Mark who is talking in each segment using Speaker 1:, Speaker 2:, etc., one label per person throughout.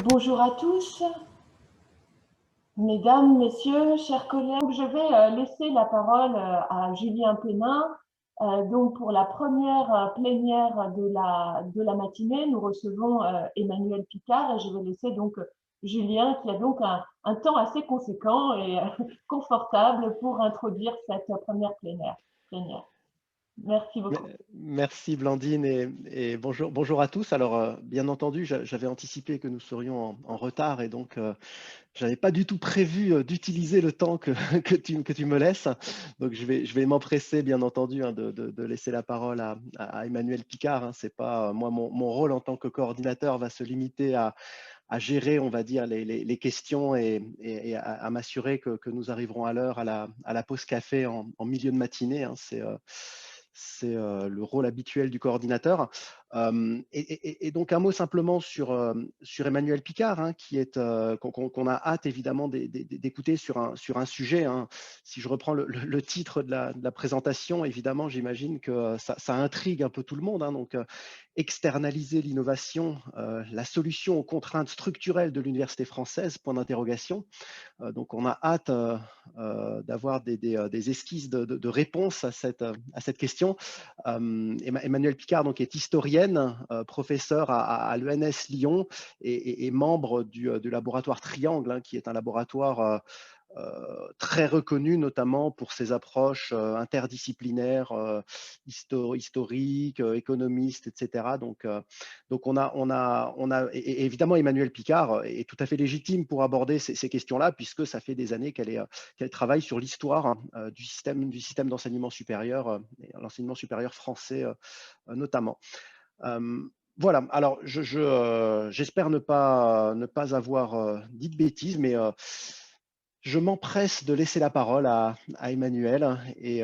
Speaker 1: Bonjour à tous, mesdames, messieurs, chers collègues. Je vais laisser la parole à Julien Pénin. Donc pour la première plénière de la matinée, nous recevons Emmanuel Picard et je vais laisser donc Julien qui a donc un temps assez conséquent et confortable pour introduire cette première plénière. Merci beaucoup.
Speaker 2: Merci Blandine et bonjour à tous. Alors, bien entendu, j'avais anticipé que nous serions en retard et donc je n'avais pas du tout prévu d'utiliser le temps que tu me laisses. Donc, je vais m'empresser, bien entendu, de laisser la parole à Emmanuel Picard. Hein. C'est pas, moi, mon rôle en tant que coordinateur va se limiter à gérer, on va dire, les questions et à m'assurer que nous arriverons à l'heure à la pause café en milieu de matinée. Hein. C'est le rôle habituel du coordinateur. Et donc un mot simplement sur Emmanuel Picard, hein, qu'on a hâte évidemment d'écouter sur un sujet. Hein. Si je reprends le titre de la présentation, évidemment, j'imagine que ça intrigue un peu tout le monde. Hein. Donc externaliser l'innovation, la solution aux contraintes structurelles de l'université française, point d'interrogation. Donc, on a hâte d'avoir des esquisses de réponses à cette question. Emmanuel Picard donc, est historienne, professeure à l'ENS Lyon et membre du laboratoire Triangle, hein, qui est un laboratoire très reconnu notamment pour ses approches interdisciplinaires, historiques, économistes, etc. Donc on a et évidemment Emmanuel Picard est tout à fait légitime pour aborder ces questions-là puisque ça fait des années qu'elle travaille sur l'histoire du système d'enseignement supérieur, l'enseignement supérieur français notamment. Voilà, alors j'espère ne pas avoir dit de bêtises, mais je m'empresse de laisser la parole à Emmanuel. Et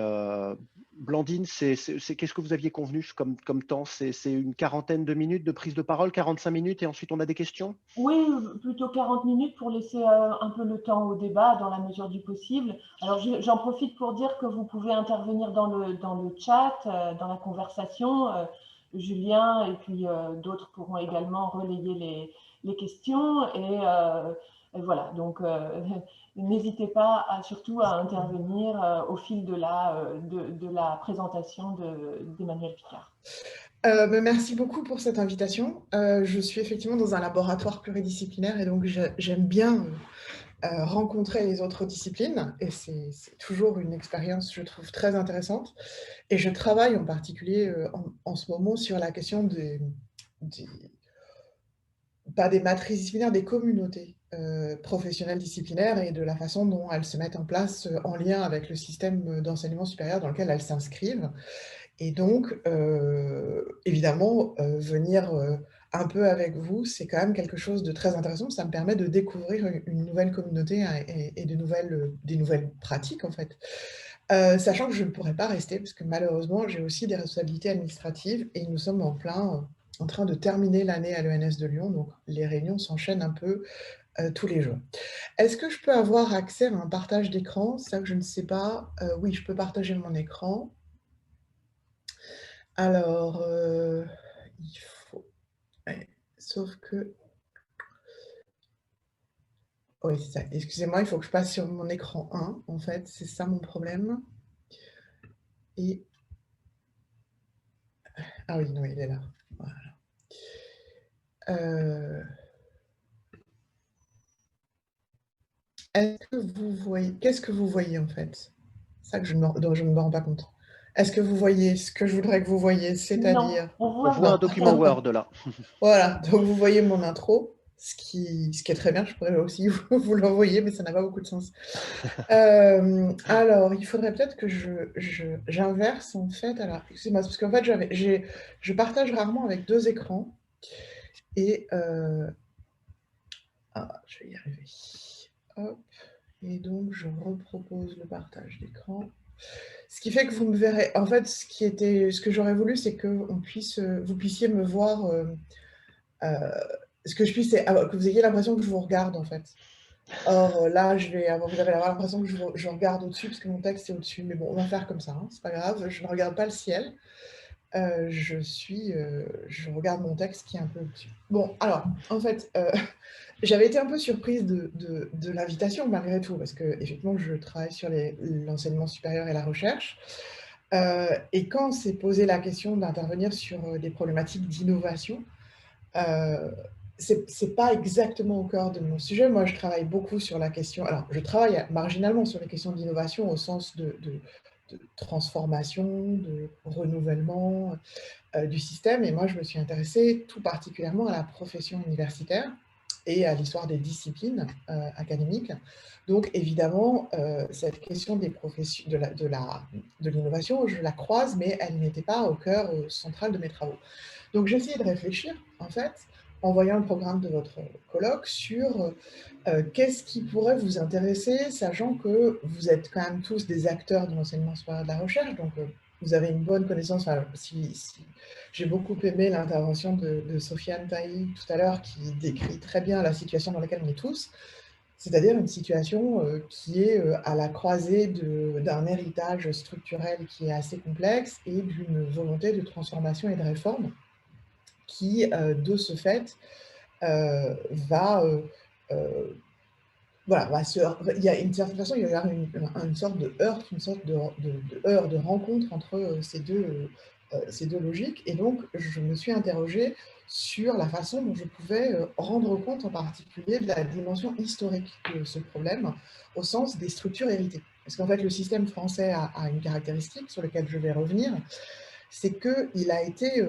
Speaker 2: Blandine, qu'est-ce que vous aviez convenu comme temps? C'est une quarantaine de minutes de prise de parole, 45 minutes, et ensuite on a des questions?
Speaker 1: Oui, plutôt 40 minutes pour laisser un peu le temps au débat dans la mesure du possible. Alors j'en profite pour dire que vous pouvez intervenir dans le chat, dans la conversation. Julien et puis d'autres pourront également relayer les questions. Et voilà, donc n'hésitez pas surtout à intervenir au fil de la présentation d'Emmanuel Picard.
Speaker 3: Merci beaucoup pour cette invitation. Je suis effectivement dans un laboratoire pluridisciplinaire et donc j'aime bien rencontrer les autres disciplines et c'est toujours une expérience, je trouve, très intéressante. Et je travaille en particulier en ce moment sur la question pas des matrices disciplinaires, des communautés professionnelles disciplinaires et de la façon dont elles se mettent en place en lien avec le système d'enseignement supérieur dans lequel elles s'inscrivent. Et donc, évidemment, venir un peu avec vous, c'est quand même quelque chose de très intéressant. Ça me permet de découvrir une nouvelle communauté et des nouvelles pratiques, en fait. Sachant que je ne pourrais pas rester, parce que malheureusement, j'ai aussi des responsabilités administratives et nous sommes en train de terminer l'année à l'ENS de Lyon, donc les réunions s'enchaînent un peu tous les jours. Est-ce que je peux avoir accès à un partage d'écran? C'est ça que je ne sais pas. Oui, je peux partager mon écran. Alors, il faut ouais, sauf que oui, c'est ça. Excusez-moi, il faut que je passe sur mon écran 1, en fait, c'est ça mon problème. Et ah oui, non, il est là. Voilà. Qu'est-ce que vous voyez, en fait? C'est ça dont je ne me rends pas compte. Est-ce que vous voyez ce que je voudrais que vous voyez,
Speaker 1: Non,
Speaker 3: c'est-à-dire
Speaker 1: on
Speaker 2: On voit un
Speaker 1: voit.
Speaker 2: document Word là.
Speaker 3: Voilà, donc vous voyez mon intro, ce qui est très bien, je pourrais aussi vous l'envoyer, mais ça n'a pas beaucoup de sens. Alors, il faudrait peut-être que j'inverse en fait. Alors, excusez-moi, parce qu'en fait, je partage rarement avec 2 écrans et je vais y arriver. Hop, et donc je repropose le partage d'écran. Ce qui fait que vous me verrez. En fait, ce que j'aurais voulu, c'est que vous puissiez me voir. Ce que je puisse, c'est que vous ayez l'impression que je vous regarde en fait. Or là, vous allez avoir l'impression que je regarde au-dessus parce que mon texte est au-dessus. Mais bon, on va faire comme ça, hein, c'est pas grave. Je ne regarde pas le ciel. je regarde mon texte qui est un peu au-dessus. Bon, alors, en fait, j'avais été un peu surprise de l'invitation malgré tout, parce qu'effectivement, je travaille sur l'enseignement supérieur et la recherche. Et quand s'est posé la question d'intervenir sur des problématiques d'innovation, c'est pas exactement au cœur de mon sujet. Moi, je travaille beaucoup sur la question. Alors, je travaille marginalement sur les questions d'innovation au sens de transformation, de renouvellement du système. Et moi, je me suis intéressée tout particulièrement à la profession universitaire et à l'histoire des disciplines académiques. Donc, évidemment, cette question des professions, de l'innovation, je la croise, mais elle n'était pas au cœur central de mes travaux. Donc, j'ai essayé de réfléchir, en fait, en voyant le programme de votre colloque, sur qu'est-ce qui pourrait vous intéresser, sachant que vous êtes quand même tous des acteurs de l'enseignement supérieur de la recherche, donc vous avez une bonne connaissance. Enfin, j'ai beaucoup aimé l'intervention de Sofiane Tahi tout à l'heure, qui décrit très bien la situation dans laquelle on est tous, c'est-à-dire une situation qui est à la croisée d'un héritage structurel qui est assez complexe et d'une volonté de transformation et de réforme qui, de ce fait, va voilà, il y a une certaine façon, il va y avoir une sorte de heurt, une sorte de heurt, de rencontre entre ces deux logiques. Et donc, je me suis interrogée sur la façon dont je pouvais rendre compte en particulier de la dimension historique de ce problème, au sens des structures héritées. Parce qu'en fait, le système français a une caractéristique sur laquelle je vais revenir, c'est qu'il a été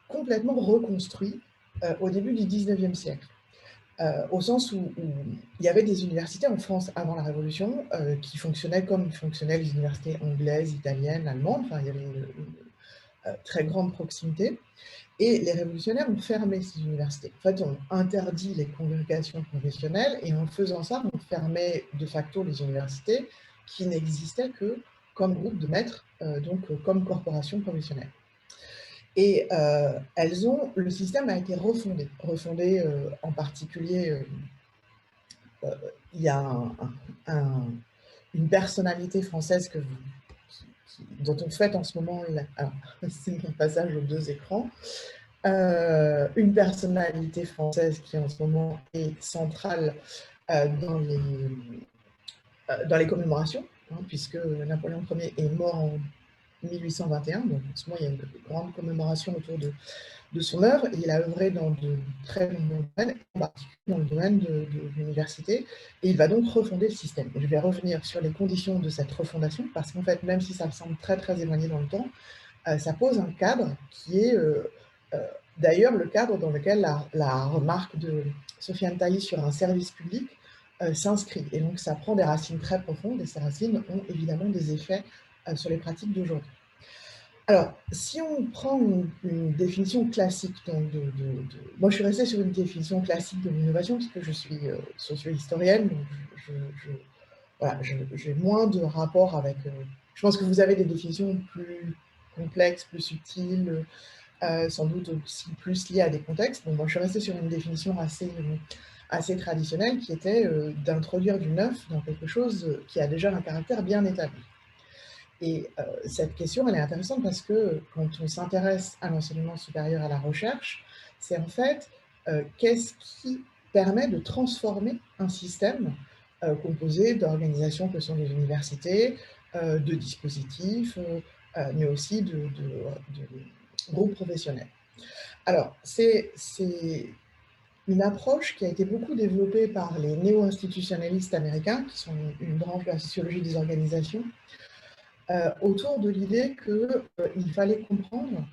Speaker 3: complètement reconstruit au début du 19e siècle. Au sens où il y avait des universités en France avant la Révolution qui fonctionnaient comme fonctionnaient les universités anglaises, italiennes, allemandes. Enfin, il y avait une très grande proximité. Et les révolutionnaires ont fermé ces universités. En fait, on interdit les congrégations professionnelles et en faisant ça, on fermait de facto les universités qui n'existaient que comme groupe de maîtres, donc comme corporation professionnelle. Et le système a été refondé en particulier. Il y a une personnalité française dont on fête en ce moment, c'est un passage aux deux écrans, une personnalité française qui en ce moment est centrale dans les commémorations, hein, puisque Napoléon Ier est mort en 1821, donc en ce moment il y a une grande commémoration autour de son œuvre, et il a œuvré dans de très nombreux domaines, en particulier dans le domaine de l'université, et il va donc refonder le système. Et je vais revenir sur les conditions de cette refondation, parce qu'en fait, même si ça me semble très très éloigné dans le temps, ça pose un cadre qui est d'ailleurs le cadre dans lequel la remarque de Sofiane Tahi sur un service public s'inscrit. Et donc ça prend des racines très profondes, et ces racines ont évidemment des effets sur les pratiques d'aujourd'hui. Alors, si on prend une définition classique, donc moi je suis restée sur une définition classique de l'innovation, parce que je suis socio-historienne, donc voilà, j'ai moins de rapport avec... je pense que vous avez des définitions plus complexes, plus subtiles, sans doute aussi plus liées à des contextes. Donc moi je suis restée sur une définition assez traditionnelle, qui était d'introduire du neuf dans quelque chose qui a déjà un caractère bien établi. Et cette question, elle est intéressante parce que quand on s'intéresse à l'enseignement supérieur et à la recherche, c'est en fait qu'est-ce qui permet de transformer un système composé d'organisations que sont les universités, de dispositifs, mais aussi de groupes professionnels. Alors, c'est une approche qui a été beaucoup développée par les néo-institutionnalistes américains, qui sont une branche de la sociologie des organisations, autour de l'idée qu'il fallait comprendre,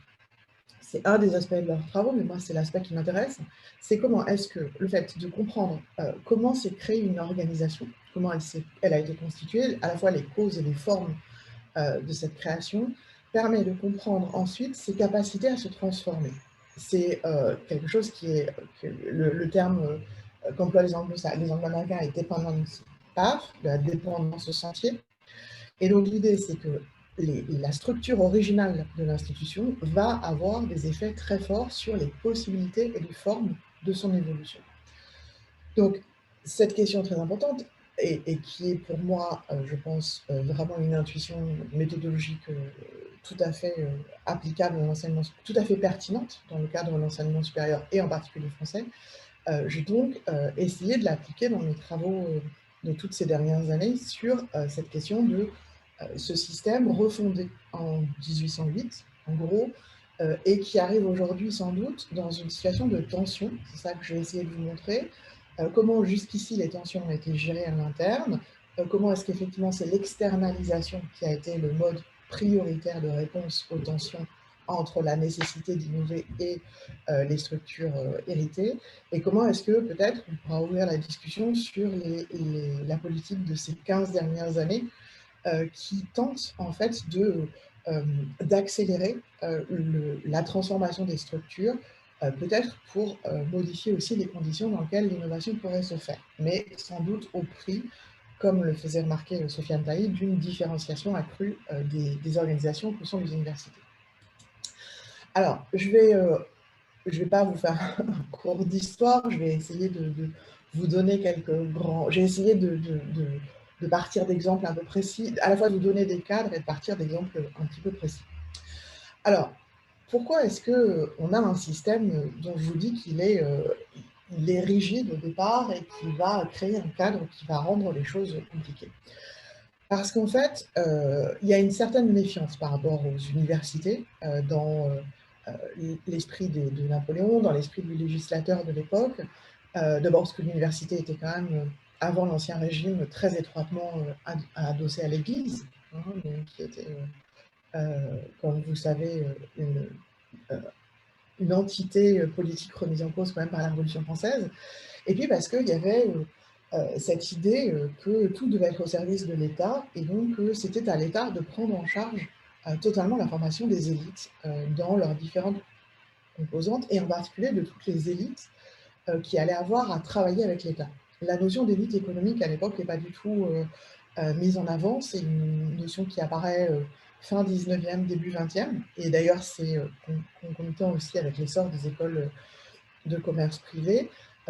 Speaker 3: c'est un des aspects de leurs travaux, mais moi c'est l'aspect qui m'intéresse, c'est comment est-ce que le fait de comprendre comment s'est créée une organisation, comment elle a été constituée, à la fois les causes et les formes de cette création, permet de comprendre ensuite ses capacités à se transformer. C'est quelque chose qui est, le terme qu'emploient les Anglo-Américains est dependence path, la dépendance au sentier. Et donc l'idée, c'est que la structure originale de l'institution va avoir des effets très forts sur les possibilités et les formes de son évolution. Donc, cette question très importante, et qui est pour moi, je pense, vraiment une intuition méthodologique tout à fait applicable à l'enseignement, tout à fait pertinente dans le cadre de l'enseignement supérieur et en particulier français. J'ai donc essayé de l'appliquer dans mes travaux de toutes ces dernières années sur cette question de ce système refondé en 1808, en gros, et qui arrive aujourd'hui sans doute dans une situation de tension. C'est ça que j'ai essayé de vous montrer. Comment jusqu'ici les tensions ont été gérées à l'interne, comment est-ce qu'effectivement c'est l'externalisation qui a été le mode prioritaire de réponse aux tensions entre la nécessité d'innover et les structures héritées, et comment est-ce que peut-être on pourra ouvrir la discussion sur la politique de ces 15 dernières années qui tente en fait d'accélérer la transformation des structures, peut-être pour modifier aussi les conditions dans lesquelles l'innovation pourrait se faire, mais sans doute au prix, comme le faisait remarquer Sofiane Taïb, d'une différenciation accrue des organisations que sont les universités. Alors, je vais pas vous faire un cours d'histoire, je vais essayer de vous donner quelques grands... J'ai essayé de partir d'exemples un peu précis, à la fois de vous donner des cadres et de partir d'exemples un petit peu précis. Alors, pourquoi est-ce qu'on a un système dont je vous dis qu'il est rigide au départ et qui va créer un cadre qui va rendre les choses compliquées? Parce qu'en fait, il y a une certaine méfiance par rapport aux universités dans l'esprit de Napoléon, dans l'esprit du législateur de l'époque. D'abord parce que l'université était quand même, avant l'Ancien Régime, très étroitement adossée à l'Église, hein, donc qui était, comme vous le savez, une entité politique remise en cause quand même par la Révolution française. Et puis parce qu'il y avait cette idée que tout devait être au service de l'État, et donc c'était à l'État de prendre en charge totalement la formation des élites dans leurs différentes composantes, et en particulier de toutes les élites qui allaient avoir à travailler avec l'État. La notion d'élite économique à l'époque n'est pas du tout mise en avant, c'est une notion qui apparaît fin 19e, début 20e, et d'ailleurs c'est concomitant aussi avec l'essor des écoles de commerce privé.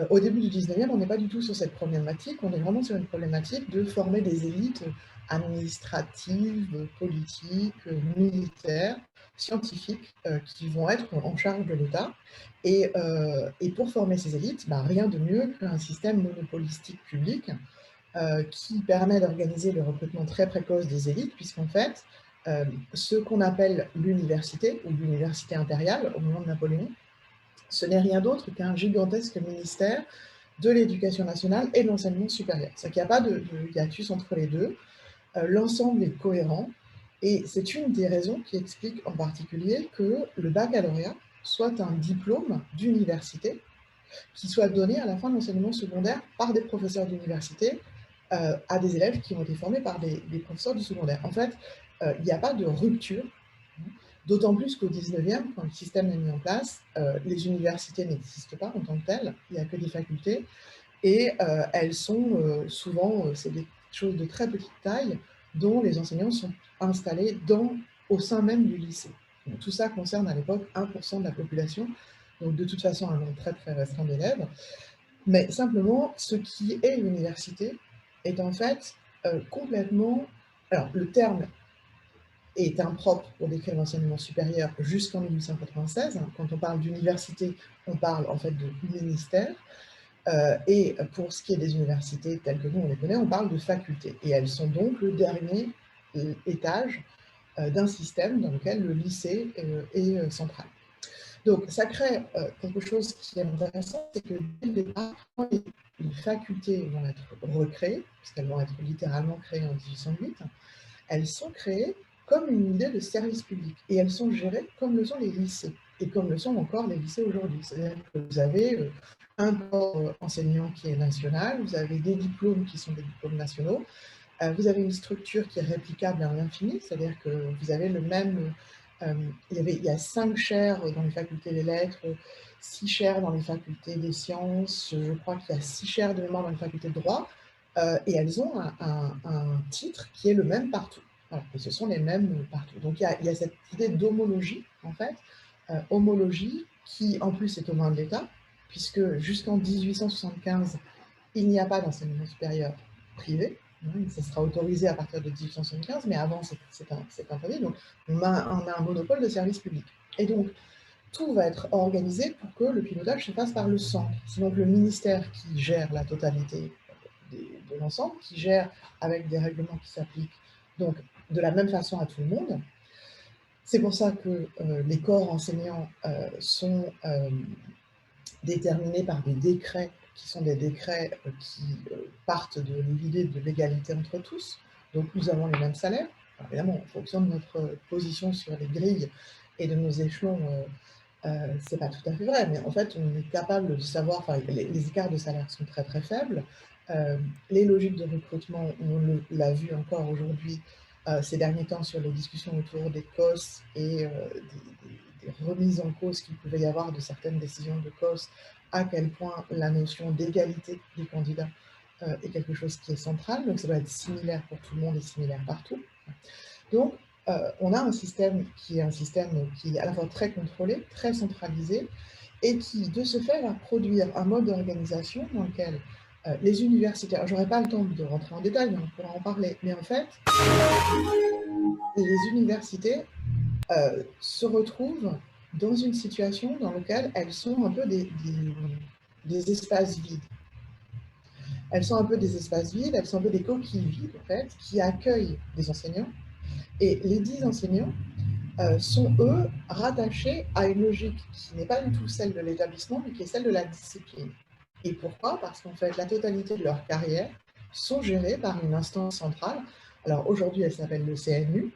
Speaker 3: Au début du 19e, on n'est pas du tout sur cette problématique, on est vraiment sur une problématique de former des élites administratives, politiques, militaires, scientifiques, qui vont être en charge de l'État. Et pour former ces élites, rien de mieux qu'un système monopolistique public qui permet d'organiser le recrutement très précoce des élites, puisqu'en fait, ce qu'on appelle l'université, ou l'université impériale, au moment de Napoléon, ce n'est rien d'autre qu'un gigantesque ministère de l'Éducation nationale et de l'enseignement supérieur. C'est-à-dire qu'il n'y a pas de hiatus entre les deux, l'ensemble est cohérent, et c'est une des raisons qui explique en particulier que le baccalauréat soit un diplôme d'université qui soit donné à la fin de l'enseignement secondaire par des professeurs d'université à des élèves qui ont été formés par des professeurs du secondaire. En fait, il n'y a pas de rupture. D'autant plus qu'au 19e, quand le système est mis en place, les universités n'existent pas en tant que telles, il n'y a que des facultés, et elles sont souvent, c'est des choses de très petite taille, dont les enseignants sont installés au sein même du lycée. Donc, tout ça concerne à l'époque 1% de la population, donc de toute façon un nombre très très restreint d'élèves. Mais simplement, ce qui est l'université est en fait complètement... Alors, le terme est impropre pour décrire l'enseignement supérieur jusqu'en 1896. Quand on parle d'université, on parle en fait de ministère. Et pour ce qui est des universités telles que nous on les connaît, on parle de facultés. Et elles sont donc le dernier étage d'un système dans lequel le lycée est central. Donc ça crée quelque chose qui est intéressant, c'est que dès le départ, quand les facultés vont être recréées, puisqu'elles vont être littéralement créées en 1808, elles sont créées comme une idée de service public, et elles sont gérées comme le sont les lycées, et comme le sont encore les lycées aujourd'hui. C'est-à-dire que vous avez un corps enseignant qui est national, vous avez des diplômes qui sont des diplômes nationaux, vous avez une structure qui est réplicable à l'infini, c'est-à-dire que vous avez le même... il y a 5 chaires dans les facultés des lettres, 6 chaires dans les facultés des sciences, je crois qu'il y a 6 chaires de mémoire dans les facultés de droit, et elles ont un titre qui est le même partout. Voilà, et ce sont les mêmes partout. Donc il y a cette idée d'homologie, en fait, homologie qui en plus est aux mains de l'État, puisque jusqu'en 1875, il n'y a pas d'enseignement supérieur privé. Ça sera autorisé à partir de 1875, mais avant, c'est interdit. Donc, on a un monopole de service public. Et donc, tout va être organisé pour que le pilotage se fasse par le centre. C'est donc le ministère qui gère la totalité de l'ensemble, qui gère avec des règlements qui s'appliquent donc de la même façon à tout le monde. C'est pour ça que les corps enseignants sont déterminés par des décrets qui sont des décrets qui partent de l'idée de l'égalité entre tous. Donc nous avons les mêmes salaires. Alors, évidemment, en fonction de notre position sur les grilles et de nos échelons, c'est pas tout à fait vrai, mais en fait, on est capable de savoir, enfin, les écarts de salaire sont très très faibles. Les logiques de recrutement, on l'a vu encore aujourd'hui, ces derniers temps sur les discussions autour des COS et des remises en cause qu'il pouvait y avoir de certaines décisions de COS, à quel point la notion d'égalité des candidats est quelque chose qui est central, donc ça doit être similaire pour tout le monde et similaire partout. Donc, on a un système qui est à la fois très contrôlé, très centralisé, et qui, de ce fait, va produire un mode d'organisation dans lequel les universités, alors j'aurais pas le temps de rentrer en détail, mais on pourra en parler, mais en fait, les universités se retrouvent dans une situation dans laquelle elles sont un peu des espaces vides. Elles sont un peu des espaces vides, elles sont un peu des coquilles vides, en fait, qui accueillent des enseignants. Et les 10 enseignants sont, eux, rattachés à une logique qui n'est pas du tout celle de l'établissement, mais qui est celle de la discipline. Et pourquoi? Parce qu'en fait, la totalité de leur carrière sont gérées par une instance centrale. Alors aujourd'hui, elle s'appelle le CNU.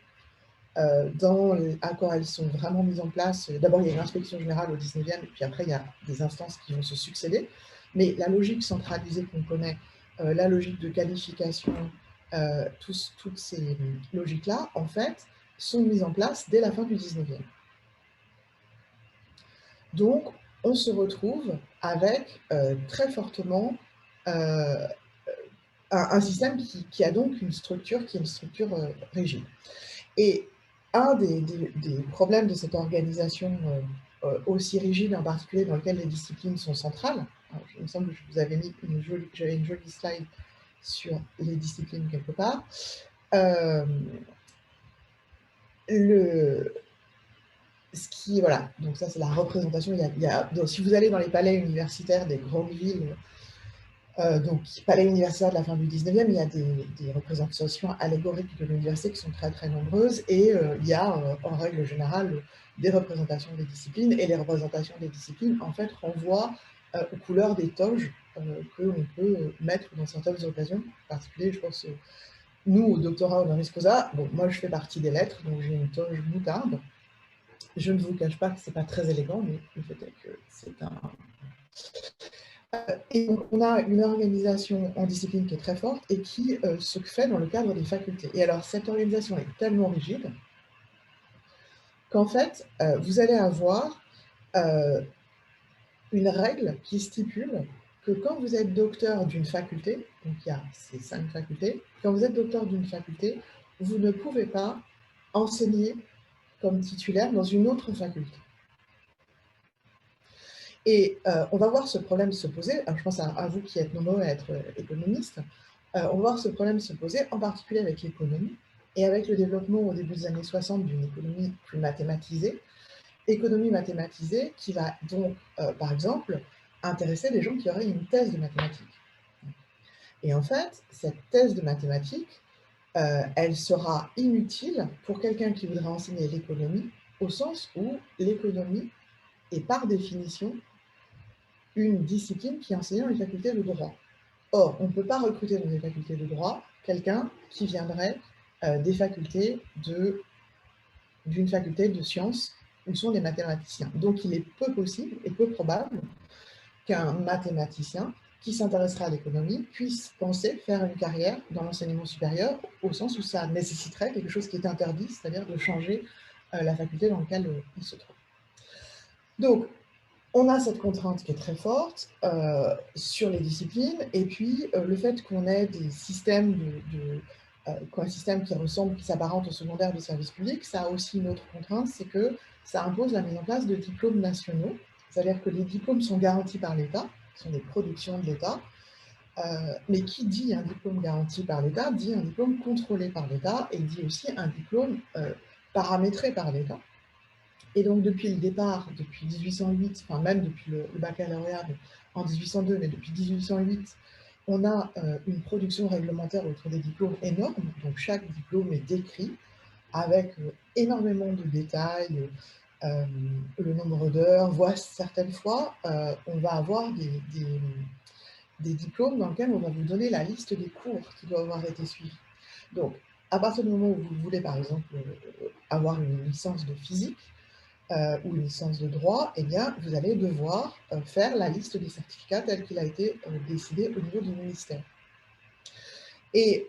Speaker 3: À quand elles sont vraiment mises en place, d'abord il y a une inspection générale au 19e, et puis après il y a des instances qui vont se succéder. Mais la logique centralisée qu'on connaît, la logique de qualification, toutes ces logiques-là, en fait, sont mises en place dès la fin du 19e. Donc, on se retrouve avec très fortement un système qui a donc une structure qui est une structure rigide. Et un des problèmes de cette organisation aussi rigide, en particulier dans lequel les disciplines sont centrales, alors, il me semble que je vous avais mis j'avais une jolie slide sur les disciplines quelque part. Voilà, donc ça c'est la représentation. Donc, si vous allez dans les palais universitaires des grandes villes, donc palais universitaire de la fin du 19e, il y a des représentations allégoriques de l'université qui sont très très nombreuses, et il y a en règle générale des représentations des disciplines, et les représentations des disciplines en fait renvoient aux couleurs des toges que l'on peut mettre dans certaines occasions. En particulier, je pense, nous au doctorat honoris causa, bon, moi je fais partie des lettres, donc j'ai une toge moutarde. Je ne vous cache pas que ce n'est pas très élégant, mais le fait est que c'est un... Et donc, on a une organisation en discipline qui est très forte et qui se fait dans le cadre des facultés. Et alors, cette organisation est tellement rigide qu'en fait, vous allez avoir une règle qui stipule que quand vous êtes docteur d'une faculté, donc il y a ces 5 facultés, quand vous êtes docteur d'une faculté, vous ne pouvez pas enseigner comme titulaire dans une autre faculté. Et on va voir ce problème se poser, alors je pense à vous qui êtes nombreux à être économistes, on va voir ce problème se poser en particulier avec l'économie et avec le développement au début des années 60 d'une économie plus mathématisée, économie mathématisée qui va donc, par exemple, intéresser des gens qui auraient une thèse de mathématiques. Et en fait, cette thèse de mathématiques, elle sera inutile pour quelqu'un qui voudrait enseigner l'économie, au sens où l'économie est par définition une discipline qui est enseignée dans les facultés de droit. Or, on ne peut pas recruter dans les facultés de droit quelqu'un qui viendrait des facultés d'une faculté de sciences où sont les mathématiciens. Donc, il est peu possible et peu probable qu'un mathématicien qui s'intéressera à l'économie puisse penser faire une carrière dans l'enseignement supérieur, au sens où ça nécessiterait quelque chose qui est interdit, c'est-à-dire de changer la faculté dans laquelle il se trouve. Donc, on a cette contrainte qui est très forte sur les disciplines, et puis le fait qu'on ait des systèmes un système qui ressemble, qui s'apparente au secondaire de service public, ça a aussi une autre contrainte, c'est que ça impose la mise en place de diplômes nationaux, c'est-à-dire que les diplômes sont garantis par l'État, sont des productions de l'État, Mais qui dit un diplôme garanti par l'État, dit un diplôme contrôlé par l'État et dit aussi un diplôme paramétré par l'État. Et donc depuis le départ, depuis 1808, enfin même depuis le baccalauréat en 1802, mais depuis 1808, on a une production réglementaire autour des diplômes énorme. Donc chaque diplôme est décrit avec énormément de détails, le nombre d'heures, voire certaines fois, on va avoir des diplômes dans lesquels on va vous donner la liste des cours qui doivent avoir été suivis. Donc, à partir du moment où vous voulez, par exemple, avoir une licence de physique ou une licence de droit, eh bien, vous allez devoir faire la liste des certificats telle qu'il a été décidé au niveau du ministère. Et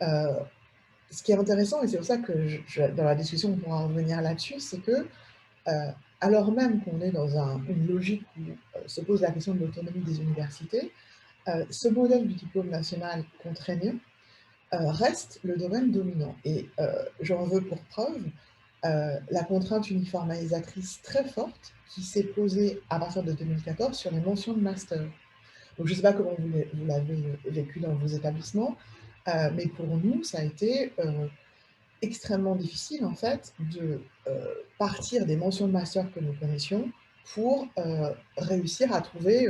Speaker 3: ce qui est intéressant, et c'est pour ça que dans la discussion, on pourra revenir là-dessus, c'est que alors même qu'on est dans une logique où se pose la question de l'autonomie des universités, ce modèle du diplôme national contraignant reste le domaine dominant. Et j'en veux pour preuve la contrainte uniformisatrice très forte qui s'est posée à partir de 2014 sur les mentions de master. Donc je ne sais pas comment vous l'avez vécu dans vos établissements, mais pour nous, ça a été extrêmement difficile en fait de partir des mentions de master que nous connaissions pour réussir à trouver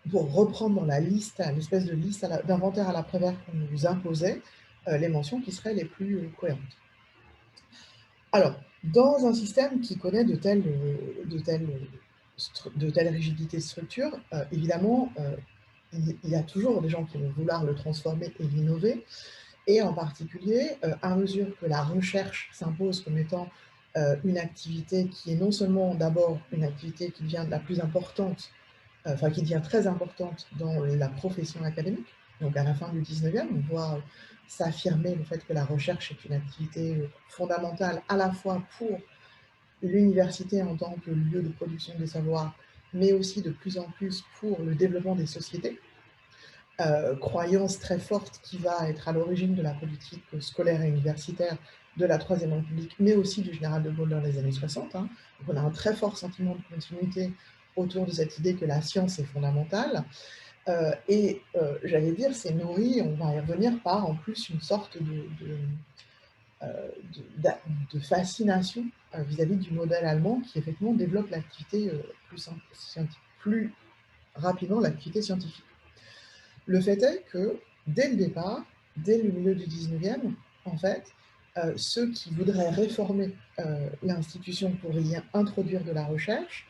Speaker 3: pour reprendre dans la liste, l'espèce de liste d'inventaire à la Prévert qu'on nous imposait, les mentions qui seraient les plus cohérentes. Alors, dans un système qui connaît de telles rigidités de structure, évidemment, il y a toujours des gens qui vont vouloir le transformer et l'innover, et en particulier, à mesure que la recherche s'impose comme étant une activité qui est non seulement d'abord une activité qui devient la plus importante, enfin qui devient très importante dans la profession académique. Donc à la fin du 19e, on voit s'affirmer le fait que la recherche est une activité fondamentale à la fois pour l'université en tant que lieu de production des savoirs, mais aussi de plus en plus pour le développement des sociétés. Croyance très forte qui va être à l'origine de la politique scolaire et universitaire de la Troisième République, mais aussi du général de Gaulle dans les années 60. Hein. Donc on a un très fort sentiment de continuité autour de cette idée que la science est fondamentale. J'allais dire, c'est nourri, on va y revenir, par en plus une sorte de fascination vis-à-vis du modèle allemand qui effectivement développe l'activité plus rapidement l'activité scientifique. Le fait est que, dès le départ, dès le milieu du 19e, en fait, ceux qui voudraient réformer l'institution pour y introduire de la recherche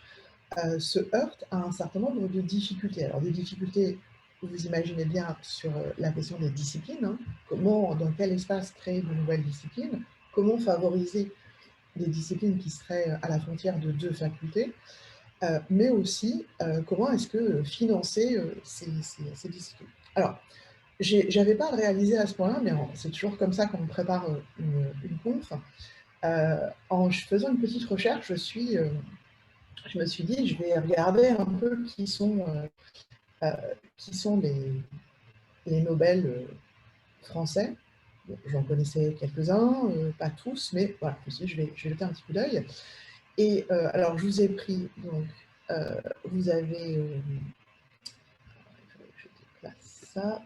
Speaker 3: se heurtent à un certain nombre de difficultés. Alors, des difficultés, vous imaginez bien, sur la question des disciplines. Hein. Comment, dans quel espace créer de nouvelles disciplines? Comment favoriser des disciplines qui seraient à la frontière de deux facultés? Mais aussi comment est-ce que financer ces disciplines. Alors, je n'avais pas réalisé à ce point-là, mais c'est toujours comme ça qu'on prépare une conf. En faisant une petite recherche, je me suis dit, je vais regarder un peu qui sont les Nobel français. Bon, j'en connaissais quelques-uns, pas tous, mais voilà, je me suis dit, je vais jeter un petit coup d'œil. Et alors, je vous ai pris, donc, vous avez, je déplace ça,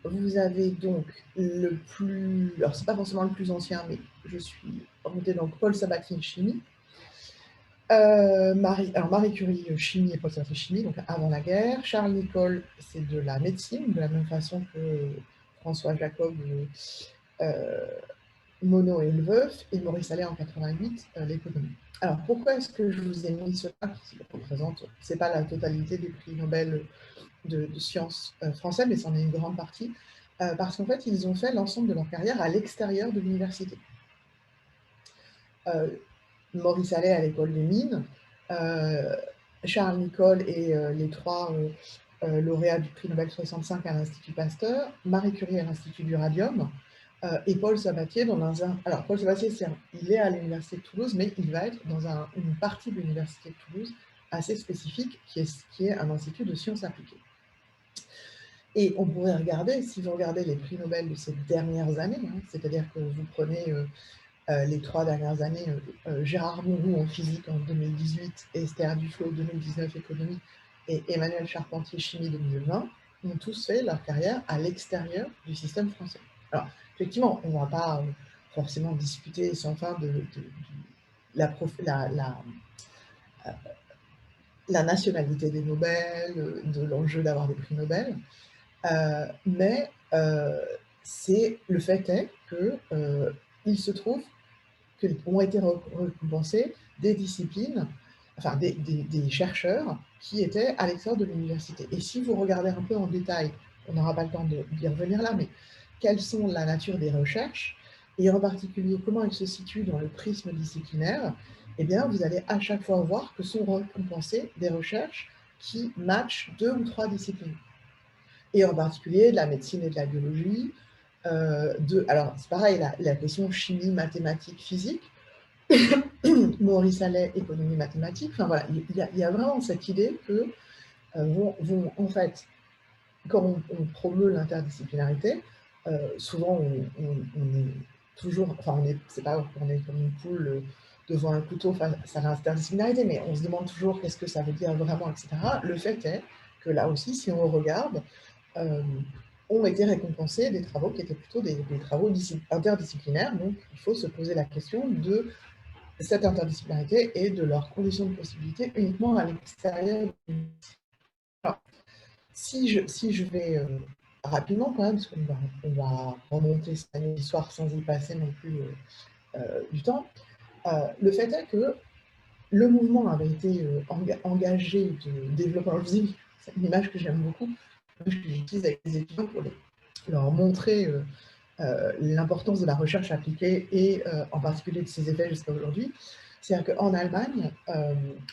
Speaker 3: vous avez donc le plus, alors c'est pas forcément le plus ancien, mais je suis remontée, donc Paul Sabatier, chimie, Marie Curie, chimie, et Paul Sabatier, chimie, donc avant la guerre, Charles Nicolle, c'est de la médecine, de la même façon que François Jacob, Monod et Leboeuf, et Maurice Allais en 88, l'économie. Alors, pourquoi est-ce que je vous ai mis cela qui représente, c'est pas la totalité des prix Nobel de sciences français, mais c'en est une grande partie, parce qu'en fait, ils ont fait l'ensemble de leur carrière à l'extérieur de l'université. Maurice Allais à l'école des mines, Charles Nicolle et les trois lauréats du prix Nobel 65 à l'Institut Pasteur, Marie Curie à l'Institut du Radium, et Paul Sabatier dans un... Alors, Paul Sabatier, il est à l'Université de Toulouse, mais il va être dans une partie de l'Université de Toulouse assez spécifique, qui est un institut de sciences appliquées. Et on pourrait regarder, si vous regardez les prix Nobel de ces dernières années, hein, c'est-à-dire que vous prenez les 3 dernières années, Gérard Mourou en physique en 2018, Esther Duflo 2019 économie, et Emmanuel Charpentier chimie 2020, ont tous fait leur carrière à l'extérieur du système français. Alors, effectivement, on ne va pas forcément discuter sans fin de la nationalité des Nobel, de l'enjeu d'avoir des prix Nobel, mais le fait est qu'il se trouve qu'ont été récompensés des disciplines, enfin des chercheurs qui étaient à l'extérieur de l'université. Et si vous regardez un peu en détail, on n'aura pas le temps d'y revenir là, mais quelles sont la nature des recherches, et en particulier comment elles se situent dans le prisme disciplinaire, eh bien vous allez à chaque fois voir que sont récompensées des recherches qui matchent 2 ou 3 disciplines. Et en particulier de la médecine et de la biologie, alors c'est pareil, la question chimie, mathématiques, physique, Maurice Allais, économie mathématique, enfin voilà, il y a vraiment cette idée que en fait, quand on promeut l'interdisciplinarité, souvent on est toujours, enfin c'est pas qu'on est comme une poule devant un couteau face à l'interdisciplinarité, mais on se demande toujours qu'est-ce que ça veut dire vraiment, etc. Le fait est que là aussi, si on regarde, ont été récompensés des travaux qui étaient plutôt des travaux interdisciplinaires, donc il faut se poser la question de cette interdisciplinarité et de leurs conditions de possibilité uniquement à l'extérieur. Alors, si je vais rapidement quand même, parce qu'on va remonter cette année d'histoire sans y passer non plus du temps, le fait est que le mouvement avait été engagé de développement. C'est une image que j'aime beaucoup, que j'utilise avec les étudiants pour leur montrer l'importance de la recherche appliquée et en particulier de ses effets jusqu'à aujourd'hui. C'est-à-dire qu'en Allemagne,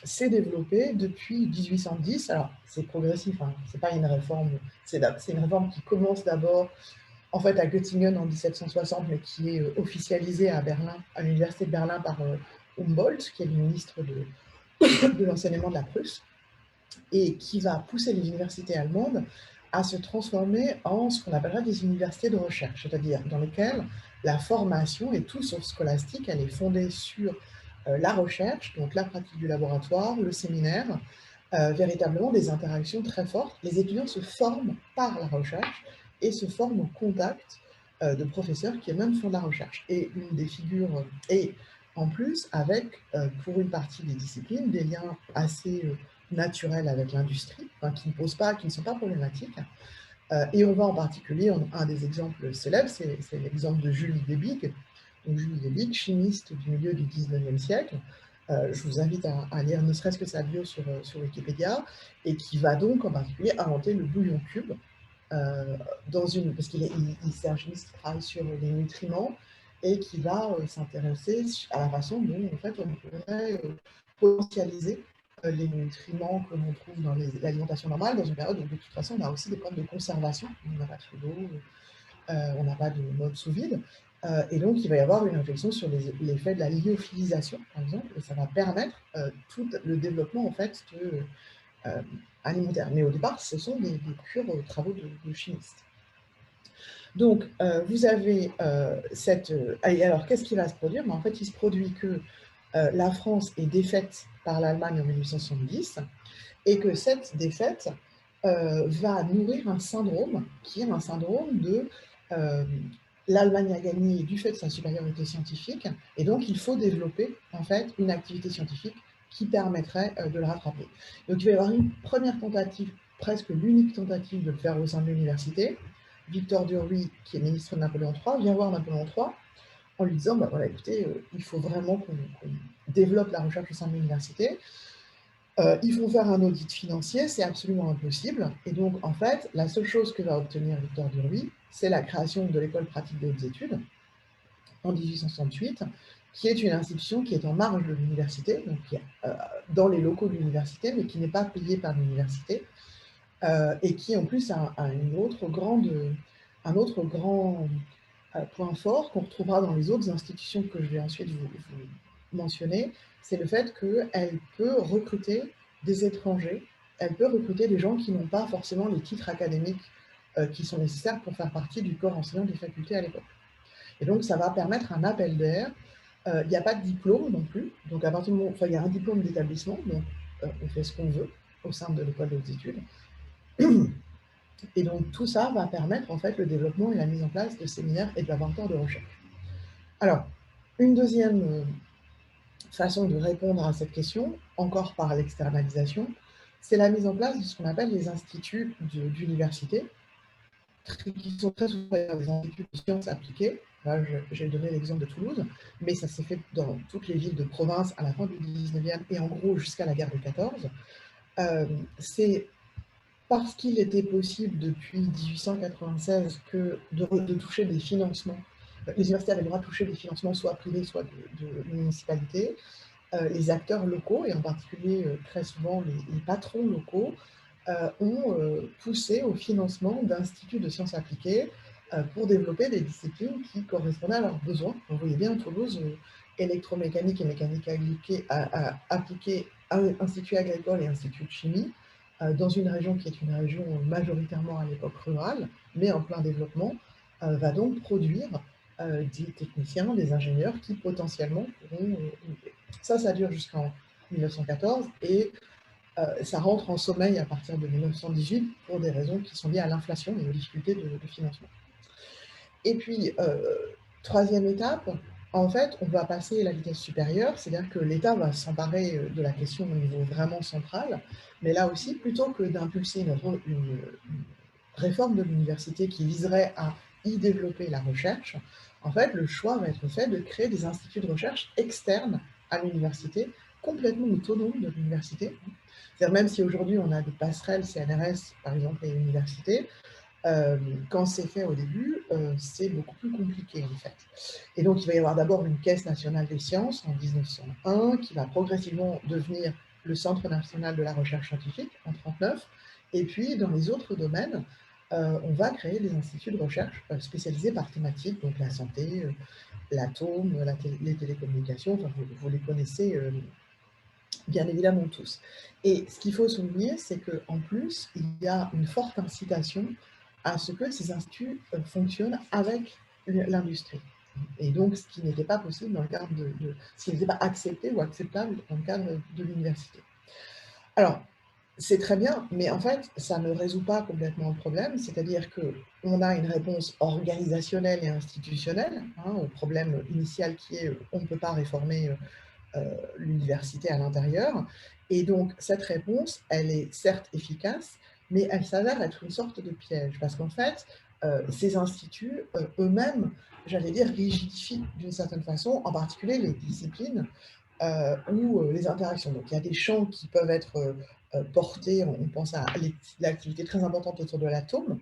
Speaker 3: c'est développé depuis 1810. Alors, c'est progressif, hein, c'est pas une réforme, c'est une réforme qui commence d'abord en fait à Göttingen en 1760, mais qui est officialisée à Berlin, à l'université de Berlin par Humboldt, qui est le ministre de l'enseignement de la Prusse, et qui va pousser les universités allemandes à se transformer en ce qu'on appellera des universités de recherche, c'est-à-dire dans lesquelles la formation est tout sauf scolastique, elle est fondée sur la recherche, donc la pratique du laboratoire, le séminaire, véritablement des interactions très fortes. Les étudiants se forment par la recherche et se forment au contact de professeurs qui eux-mêmes font de la recherche. Et une des figures, et en plus avec, pour une partie des disciplines, des liens assez naturels avec l'industrie, enfin, qui ne sont pas problématiques. Et on va en particulier, un des exemples célèbres, c'est l'exemple de Julie Debig. Donc Julie Debig, chimiste du milieu du 19e siècle, je vous invite à lire ne serait-ce que sa bio sur Wikipédia, et qui va donc en particulier inventer le bouillon cube, parce c'est un chimiste qui travaille sur les nutriments, et qui va s'intéresser à la façon dont en fait, on pourrait potentialiser les nutriments que l'on trouve dans l'alimentation normale, dans une période où de toute façon on a aussi des problèmes de conservation, on n'a pas de frigo, on n'a pas de mode sous vide, et donc il va y avoir une réflexion sur l'effet de la lyophilisation, par exemple, et ça va permettre tout le développement en fait alimentaire. Mais au départ, ce sont des purs travaux de chimistes. Donc, vous avez et alors, qu'est-ce qui va se produire? En fait, il se produit que la France est défaite par l'Allemagne en 1870, et que cette défaite va nourrir un syndrome, qui est un syndrome de l'Allemagne a gagné du fait de sa supériorité scientifique, et donc il faut développer en fait une activité scientifique qui permettrait de le rattraper. Donc il va y avoir une première tentative, presque l'unique tentative de le faire au sein de l'université. Victor Duruy, qui est ministre de Napoléon III, vient voir Napoléon III en lui disant, voilà, écoutez, il faut vraiment qu'on développe la recherche au sein de l'université. Ils vont faire un audit financier, c'est absolument impossible. Et donc, en fait, la seule chose que va obtenir Victor Duruy, c'est la création de l'école pratique des hautes études en 1868, qui est une institution qui est en marge de l'université, donc dans les locaux de l'université, mais qui n'est pas payée par l'université, et qui en plus a un autre grand point fort qu'on retrouvera dans les autres institutions que je vais ensuite vous mentionner, c'est le fait qu'elle peut recruter des étrangers, elle peut recruter des gens qui n'ont pas forcément les titres académiques qui sont nécessaires pour faire partie du corps enseignant des facultés à l'époque. Et donc, ça va permettre un appel d'air. Il n'y a pas de diplôme non plus, donc à partir du moment, il y a un diplôme d'établissement, donc on fait ce qu'on veut au sein de l'école des hautes études. Et donc, tout ça va permettre en fait le développement et la mise en place de séminaires et de laboratoires de recherche. Alors, une deuxième façon de répondre à cette question, encore par l'externalisation, c'est la mise en place de ce qu'on appelle les instituts d'université, qui sont très souvent des instituts de sciences appliquées. Là, j'ai donné l'exemple de Toulouse, mais ça s'est fait dans toutes les villes de province à la fin du 19e et en gros jusqu'à la guerre de 14. C'est parce qu'il était possible depuis 1896 de toucher des financements. Les universités avaient le droit de toucher des financements soit privés, soit de municipalités. Les acteurs locaux, et en particulier très souvent les patrons locaux, ont poussé au financement d'instituts de sciences appliquées pour développer des disciplines qui correspondaient à leurs besoins. Vous voyez bien, Toulouse, électromécanique et mécanique appliquée, institut agricole et institut de chimie, dans une région qui est une région majoritairement à l'époque rurale, mais en plein développement, va donc produire des techniciens, des ingénieurs qui potentiellement pourront... ça dure jusqu'en 1914 et ça rentre en sommeil à partir de 1918 pour des raisons qui sont liées à l'inflation et aux difficultés de financement. Et puis, troisième étape, en fait, on va passer à la vitesse supérieure, c'est-à-dire que l'État va s'emparer de la question au niveau vraiment central, mais là aussi, plutôt que d'impulser une réforme de l'université qui viserait à y développer la recherche, en fait, le choix va être fait de créer des instituts de recherche externes à l'université, complètement autonomes de l'université. C'est-à-dire même si aujourd'hui on a des passerelles CNRS, par exemple, et l'université, quand c'est fait au début, c'est beaucoup plus compliqué en fait. Et donc il va y avoir d'abord une Caisse nationale des sciences en 1901 qui va progressivement devenir le Centre national de la recherche scientifique en 1939. Et puis dans les autres domaines, on va créer des instituts de recherche spécialisés par thématique, donc la santé, l'atome, les télécommunications, enfin, vous les connaissez bien évidemment tous. Et ce qu'il faut souligner, c'est qu'en plus, il y a une forte incitation à ce que ces instituts fonctionnent avec l'industrie. Et donc, ce qui n'était pas possible dans le cadre ce qui n'était pas accepté ou acceptable dans le cadre de l'université. Alors, c'est très bien, mais en fait, ça ne résout pas complètement le problème, c'est-à-dire qu'on a une réponse organisationnelle et institutionnelle au problème initial qui est on ne peut pas réformer l'université à l'intérieur. Et donc, cette réponse, elle est certes efficace, mais elle s'avère être une sorte de piège, parce qu'en fait, ces instituts eux-mêmes, j'allais dire, rigidifient d'une certaine façon, en particulier les disciplines ou les interactions. Donc, il y a des champs qui peuvent être portés, on pense à l'activité très importante autour de l'atome,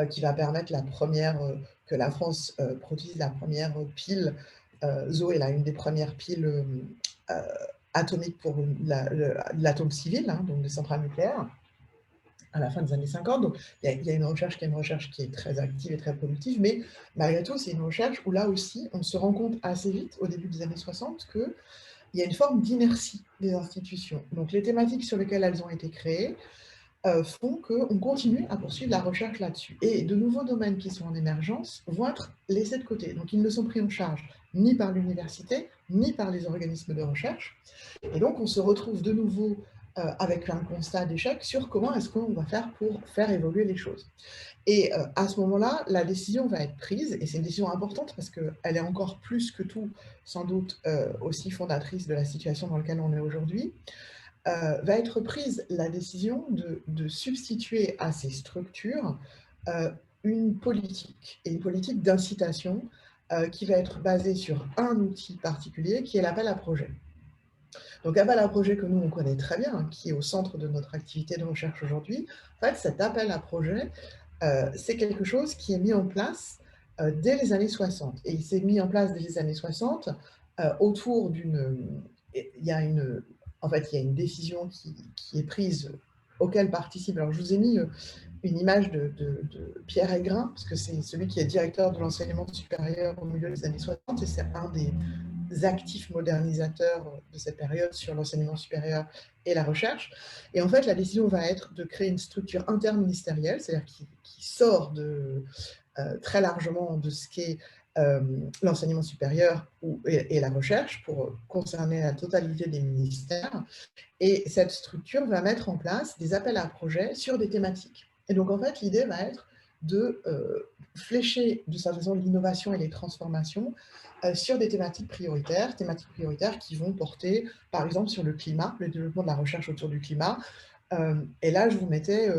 Speaker 3: qui va permettre que la France produise la première pile. Zoé, là, une des premières piles atomiques pour l'atome civil, donc des centrales nucléaires, à la fin des années 50. Donc, il y a une recherche qui est très active et très productive, mais malgré tout, c'est une recherche où là aussi, on se rend compte assez vite, au début des années 60, qu'il y a une forme d'inertie des institutions. Donc, les thématiques sur lesquelles elles ont été créées font qu'on continue à poursuivre la recherche là-dessus. Et de nouveaux domaines qui sont en émergence vont être laissés de côté. Donc, ils ne sont pris en charge ni par l'université, ni par les organismes de recherche. Et donc, on se retrouve de nouveau avec un constat d'échec sur comment est-ce qu'on va faire pour faire évoluer les choses. Et à ce moment-là, la décision va être prise, et c'est une décision importante parce qu'elle est encore plus que tout, sans doute, aussi fondatrice de la situation dans laquelle on est aujourd'hui, va être prise la décision de substituer à ces structures une politique, et une politique d'incitation qui va être basée sur un outil particulier qui est l'appel à projet. Donc appel à projet que nous on connaît très bien, qui est au centre de notre activité de recherche aujourd'hui. En fait, cet appel à projet, c'est quelque chose qui est mis en place dès les années 60. Et il s'est mis en place dès les années 60 autour d'une... En fait, il y a une décision qui est prise auquel participe... Alors, je vous ai mis une image de Pierre Aigrin, parce que c'est celui qui est directeur de l'enseignement supérieur au milieu des années 60, et c'est un des actifs modernisateurs de cette période sur l'enseignement supérieur et la recherche. Et en fait, la décision va être de créer une structure interministérielle, c'est-à-dire qui sort très largement de ce qu'est l'enseignement supérieur et la recherche pour concerner la totalité des ministères. Et cette structure va mettre en place des appels à projets sur des thématiques. Et donc, en fait, l'idée va être de flécher de certaine façon l'innovation et les transformations sur des thématiques prioritaires qui vont porter, par exemple, sur le climat, le développement de la recherche autour du climat. Et là, je vous mettais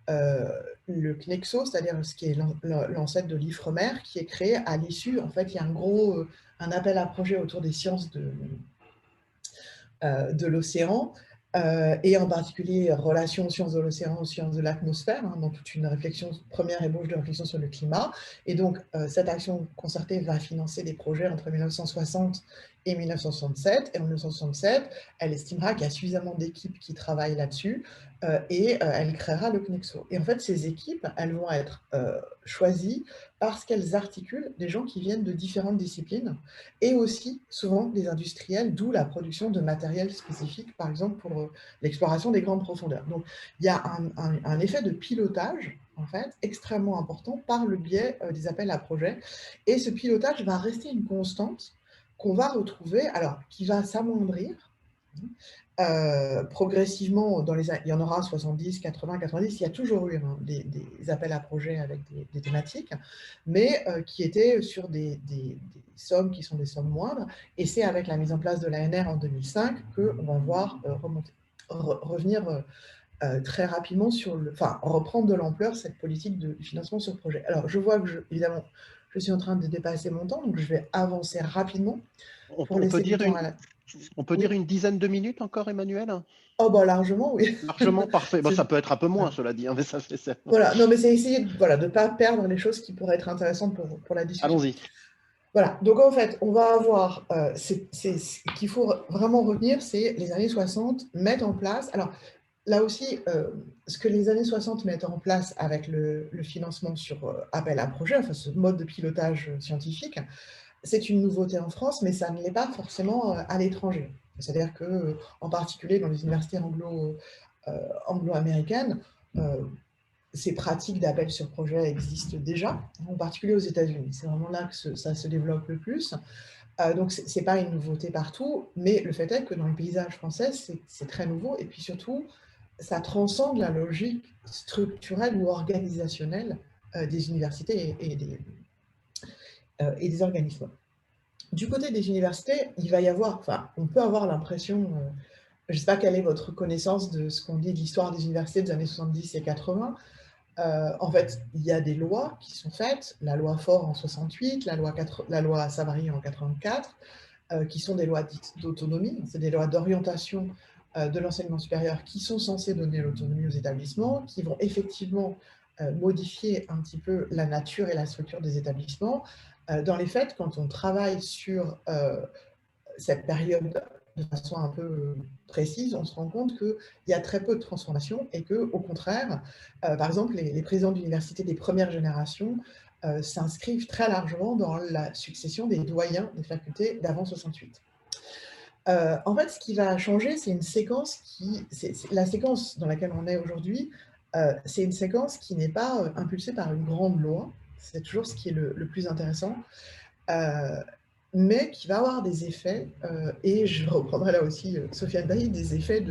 Speaker 3: le CNEXO, c'est-à-dire ce qui est l'ancêtre de l'IFREMER, qui est créé à l'issue. En fait, il y a un appel à projet autour des sciences de l'océan, et en particulier relation aux sciences de l'océan, aux sciences de l'atmosphère, hein, dans toute une réflexion, première ébauche de réflexion sur le climat. Et donc, cette action concertée va financer des projets entre 1960 et 1967. Et en 1967, elle estimera qu'il y a suffisamment d'équipes qui travaillent là-dessus, et elle créera le CNEXO. Et en fait, ces équipes, elles vont être choisies parce qu'elles articulent des gens qui viennent de différentes disciplines, et aussi souvent des industriels, d'où la production de matériel spécifique, par exemple pour l'exploration des grandes profondeurs. Donc il y a un effet de pilotage, en fait, extrêmement important par le biais des appels à projets, et ce pilotage va rester une constante qu'on va retrouver, alors qui va s'amoindrir, progressivement, il y en aura 70, 80, 90, il y a toujours eu des appels à projets avec des thématiques, mais qui étaient sur des sommes qui sont des sommes moindres, et c'est avec la mise en place de l'ANR en 2005 qu'on va voir revenir très rapidement reprendre de l'ampleur cette politique de financement sur projet. Alors, je vois que, évidemment, je suis en train de dépasser mon temps, donc je vais avancer rapidement pour
Speaker 2: On peut
Speaker 3: laisser du
Speaker 2: dire
Speaker 3: temps à la...
Speaker 2: on peut dire
Speaker 3: Oui.
Speaker 2: une dizaine de minutes encore, Emmanuel?
Speaker 3: Oh, bah largement, oui.
Speaker 2: Largement, parfait. Bon, ça peut être un peu moins,
Speaker 3: Voilà.
Speaker 2: cela dit, hein, mais ça fait ça.
Speaker 3: Voilà, non, mais c'est essayer de ne pas perdre les choses qui pourraient être intéressantes pour la discussion.
Speaker 2: Allons-y.
Speaker 3: Voilà, donc en fait, on va avoir, ce qu'il faut vraiment retenir, c'est les années 60 mettent en place, alors là aussi, ce que les années 60 mettent en place avec le financement sur appel à projet, enfin ce mode de pilotage scientifique, c'est une nouveauté en France, mais ça ne l'est pas forcément à l'étranger. C'est-à-dire que, en particulier dans les universités anglo-américaines, ces pratiques d'appel sur projet existent déjà, en particulier aux États-Unis. C'est vraiment là que ça se développe le plus. Donc, ce n'est pas une nouveauté partout, mais le fait est que dans le paysage français, c'est très nouveau. Et puis surtout, ça transcende la logique structurelle ou organisationnelle des universités et des organismes. Du côté des universités, il va y avoir, enfin, on peut avoir l'impression, je ne sais pas quelle est votre connaissance de ce qu'on dit de l'histoire des universités des années 70 et 80. En fait, il y a des lois qui sont faites, la loi Faure en 68, la loi Savary en 84, qui sont des lois dites d'autonomie, c'est des lois d'orientation de l'enseignement supérieur qui sont censées donner l'autonomie aux établissements, qui vont effectivement modifier un petit peu la nature et la structure des établissements. Dans les faits, quand on travaille sur cette période de façon un peu précise, on se rend compte qu'il y a très peu de transformation et qu'au contraire, par exemple, les présidents d'université des premières générations s'inscrivent très largement dans la succession des doyens des facultés d'avant 68. En fait, ce qui va changer, c'est une séquence la séquence dans laquelle on est aujourd'hui, c'est une séquence qui n'est pas impulsée par une grande loi, c'est toujours ce qui est le plus intéressant, mais qui va avoir des effets, et je reprendrai là aussi Sofiane Bailly, des effets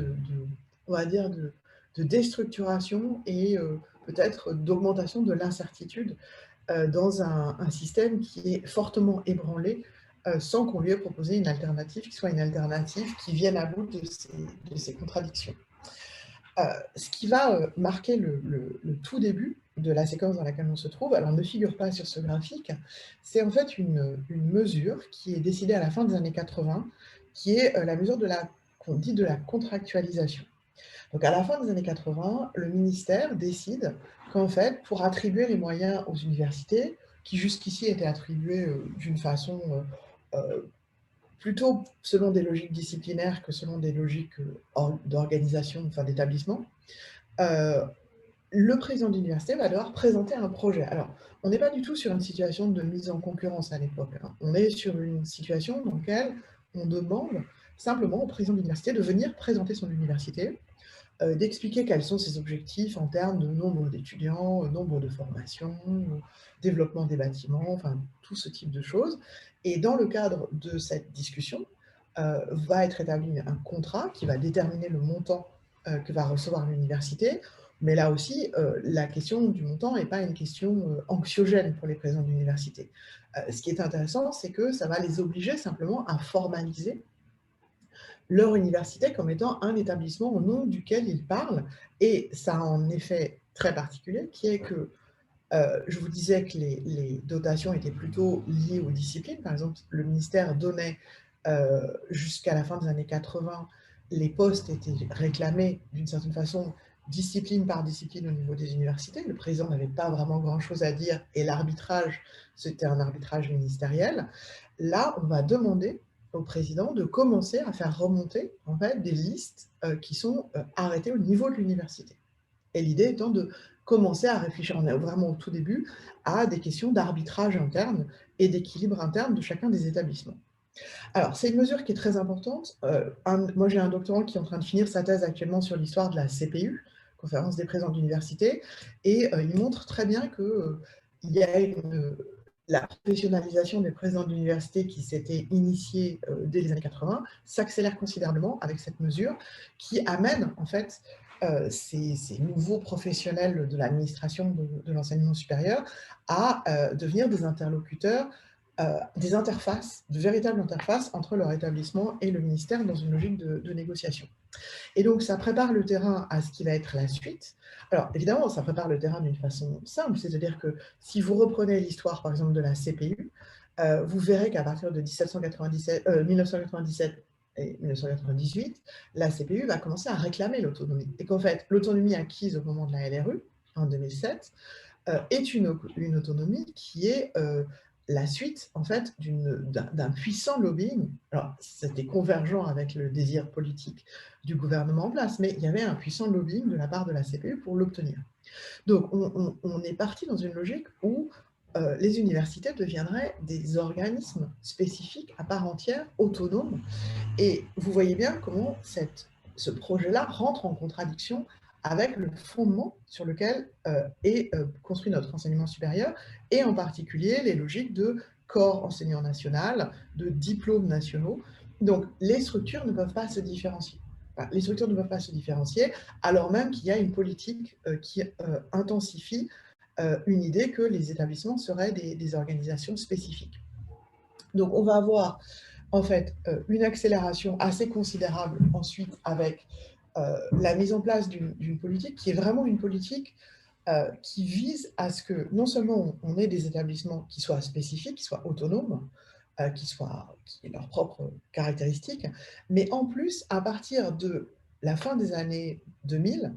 Speaker 3: on va dire de déstructuration et peut-être d'augmentation de l'incertitude dans un système qui est fortement ébranlé, sans qu'on lui ait proposé une alternative qui soit une alternative qui vienne à bout de ces contradictions. Ce qui va marquer le tout début de la séquence dans laquelle on se trouve, alors ne figure pas sur ce graphique, c'est en fait une mesure qui est décidée à la fin des années 80, qui est la mesure qu'on dit de la contractualisation. Donc à la fin des années 80, le ministère décide qu'en fait, pour attribuer les moyens aux universités, qui jusqu'ici étaient attribués d'une façon plutôt selon des logiques disciplinaires que selon des logiques d'organisation, enfin d'établissement, le président de l'université va devoir présenter un projet. Alors, on n'est pas du tout sur une situation de mise en concurrence à l'époque, hein. On est sur une situation dans laquelle on demande simplement au président de l'université de venir présenter son université, d'expliquer quels sont ses objectifs en termes de nombre d'étudiants, nombre de formations, développement des bâtiments, enfin tout ce type de choses. Et dans le cadre de cette discussion, va être établi un contrat qui va déterminer le montant que va recevoir l'université Mais là aussi, la question du montant n'est pas une question anxiogène pour les présidents d'université. Ce qui est intéressant, c'est que ça va les obliger simplement à formaliser leur université comme étant un établissement au nom duquel ils parlent. Et ça a un effet très particulier qui est que je vous disais que les dotations étaient plutôt liées aux disciplines. Par exemple, le ministère donnait jusqu'à la fin des années 80, les postes étaient réclamés d'une certaine façon discipline par discipline au niveau des universités. Le président n'avait pas vraiment grand-chose à dire et l'arbitrage, c'était un arbitrage ministériel. Là, on va demander au président de commencer à faire remonter en fait, des listes qui sont arrêtées au niveau de l'université. Et l'idée étant de commencer à réfléchir, on est vraiment au tout début, à des questions d'arbitrage interne et d'équilibre interne de chacun des établissements. Alors, c'est une mesure qui est très importante. Moi, j'ai un doctorant qui est en train de finir sa thèse actuellement sur l'histoire de la CPU, Conférence des présidents d'université, et il montre très bien qu'il y a la professionnalisation des présidents d'université qui s'était initiée dès les années 80 s'accélère considérablement avec cette mesure qui amène en fait ces nouveaux professionnels de l'administration de l'enseignement supérieur à devenir des interlocuteurs, des interfaces, de véritables interfaces entre leur établissement et le ministère dans une logique de négociation. Et donc, ça prépare le terrain à ce qui va être la suite. Alors, évidemment, ça prépare le terrain d'une façon simple, c'est-à-dire que si vous reprenez l'histoire, par exemple, de la CPU, vous verrez qu'à partir de 1997 et 1998, la CPU va commencer à réclamer l'autonomie. Et qu'en fait, l'autonomie acquise au moment de la LRU, en 2007, est une autonomie qui est la suite, en fait, d'un puissant lobbying. Alors, c'était convergent avec le désir politique du gouvernement en place, mais il y avait un puissant lobbying de la part de la CPU pour l'obtenir. Donc, on est parti dans une logique où les universités deviendraient des organismes spécifiques, à part entière, autonomes. Et vous voyez bien comment ce projet-là rentre en contradiction avec le fondement sur lequel est construit notre enseignement supérieur, et en particulier les logiques de corps enseignant national, de diplômes nationaux. Donc, les structures ne peuvent pas se différencier. Enfin, les structures ne peuvent pas se différencier, alors même qu'il y a une politique qui intensifie une idée que les établissements seraient des organisations spécifiques. Donc, on va avoir en fait une accélération assez considérable ensuite avec la mise en place d'une politique qui est vraiment une politique qui vise à ce que non seulement on ait des établissements qui soient spécifiques, qui soient autonomes, qui aient leurs propres caractéristiques, mais en plus, à partir de la fin des années 2000,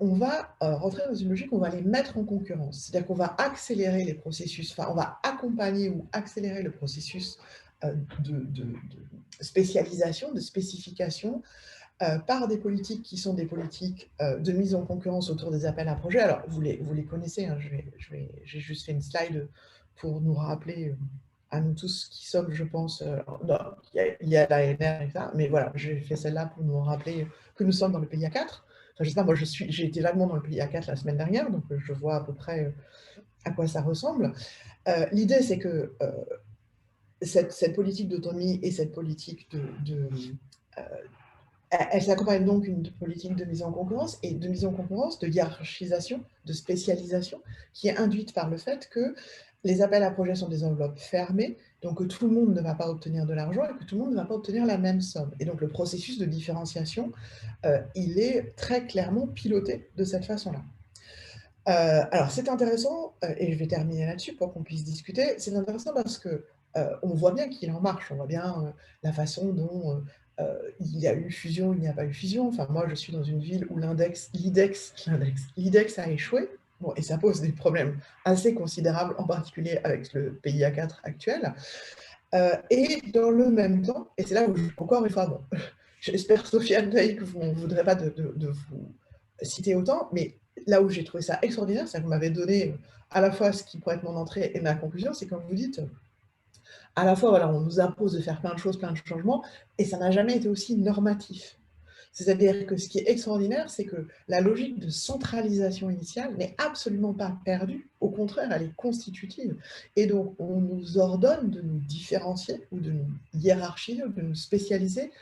Speaker 3: on va rentrer dans une logique où on va les mettre en concurrence. C'est-à-dire qu'on va accélérer les processus, enfin, on va accompagner ou accélérer le processus de spécialisation, de spécification, par des politiques qui sont des politiques de mise en concurrence autour des appels à projets. Alors, vous les connaissez, hein, j'ai juste fait une slide pour nous rappeler à nous tous qui sommes, je pense, il y a l'ANR, etc. Mais voilà, j'ai fait celle-là pour nous rappeler que nous sommes dans le PIA 4. Enfin, je sais pas, moi, j'ai été vaguement dans le PIA 4 la semaine dernière, donc je vois à peu près à quoi ça ressemble. L'idée, c'est que cette politique d'autonomie et cette politique elle s'accompagne donc d'une politique de mise en concurrence et de mise en concurrence, de hiérarchisation, de spécialisation, qui est induite par le fait que les appels à projets sont des enveloppes fermées, donc que tout le monde ne va pas obtenir de l'argent et que tout le monde ne va pas obtenir la même somme. Et donc le processus de différenciation, il est très clairement piloté de cette façon-là. Alors c'est intéressant, et je vais terminer là-dessus pour qu'on puisse discuter, c'est intéressant parce que on voit bien qu'il en marche, on voit bien la façon dont il y a eu fusion, il n'y a pas eu fusion. Enfin, moi, je suis dans une ville où l'IDEX a échoué, bon, et ça pose des problèmes assez considérables, en particulier avec le PIA 4 actuel. Et dans le même temps, et c'est là où, encore une fois, bon, j'espère, Sofiane Day, que vous ne voudrez pas de vous citer autant, mais là où j'ai trouvé ça extraordinaire, c'est que vous m'avez donné à la fois ce qui pourrait être mon entrée et ma conclusion, c'est quand vous dites à la fois, voilà, on nous impose de faire plein de choses, plein de changements, et ça n'a jamais été aussi normatif. C'est-à-dire que ce qui est extraordinaire, c'est que la logique de centralisation initiale n'est absolument pas perdue, au contraire, elle est constitutive. Et donc, on nous ordonne de nous différencier, ou de nous hiérarchiser, ou de nous spécialiser,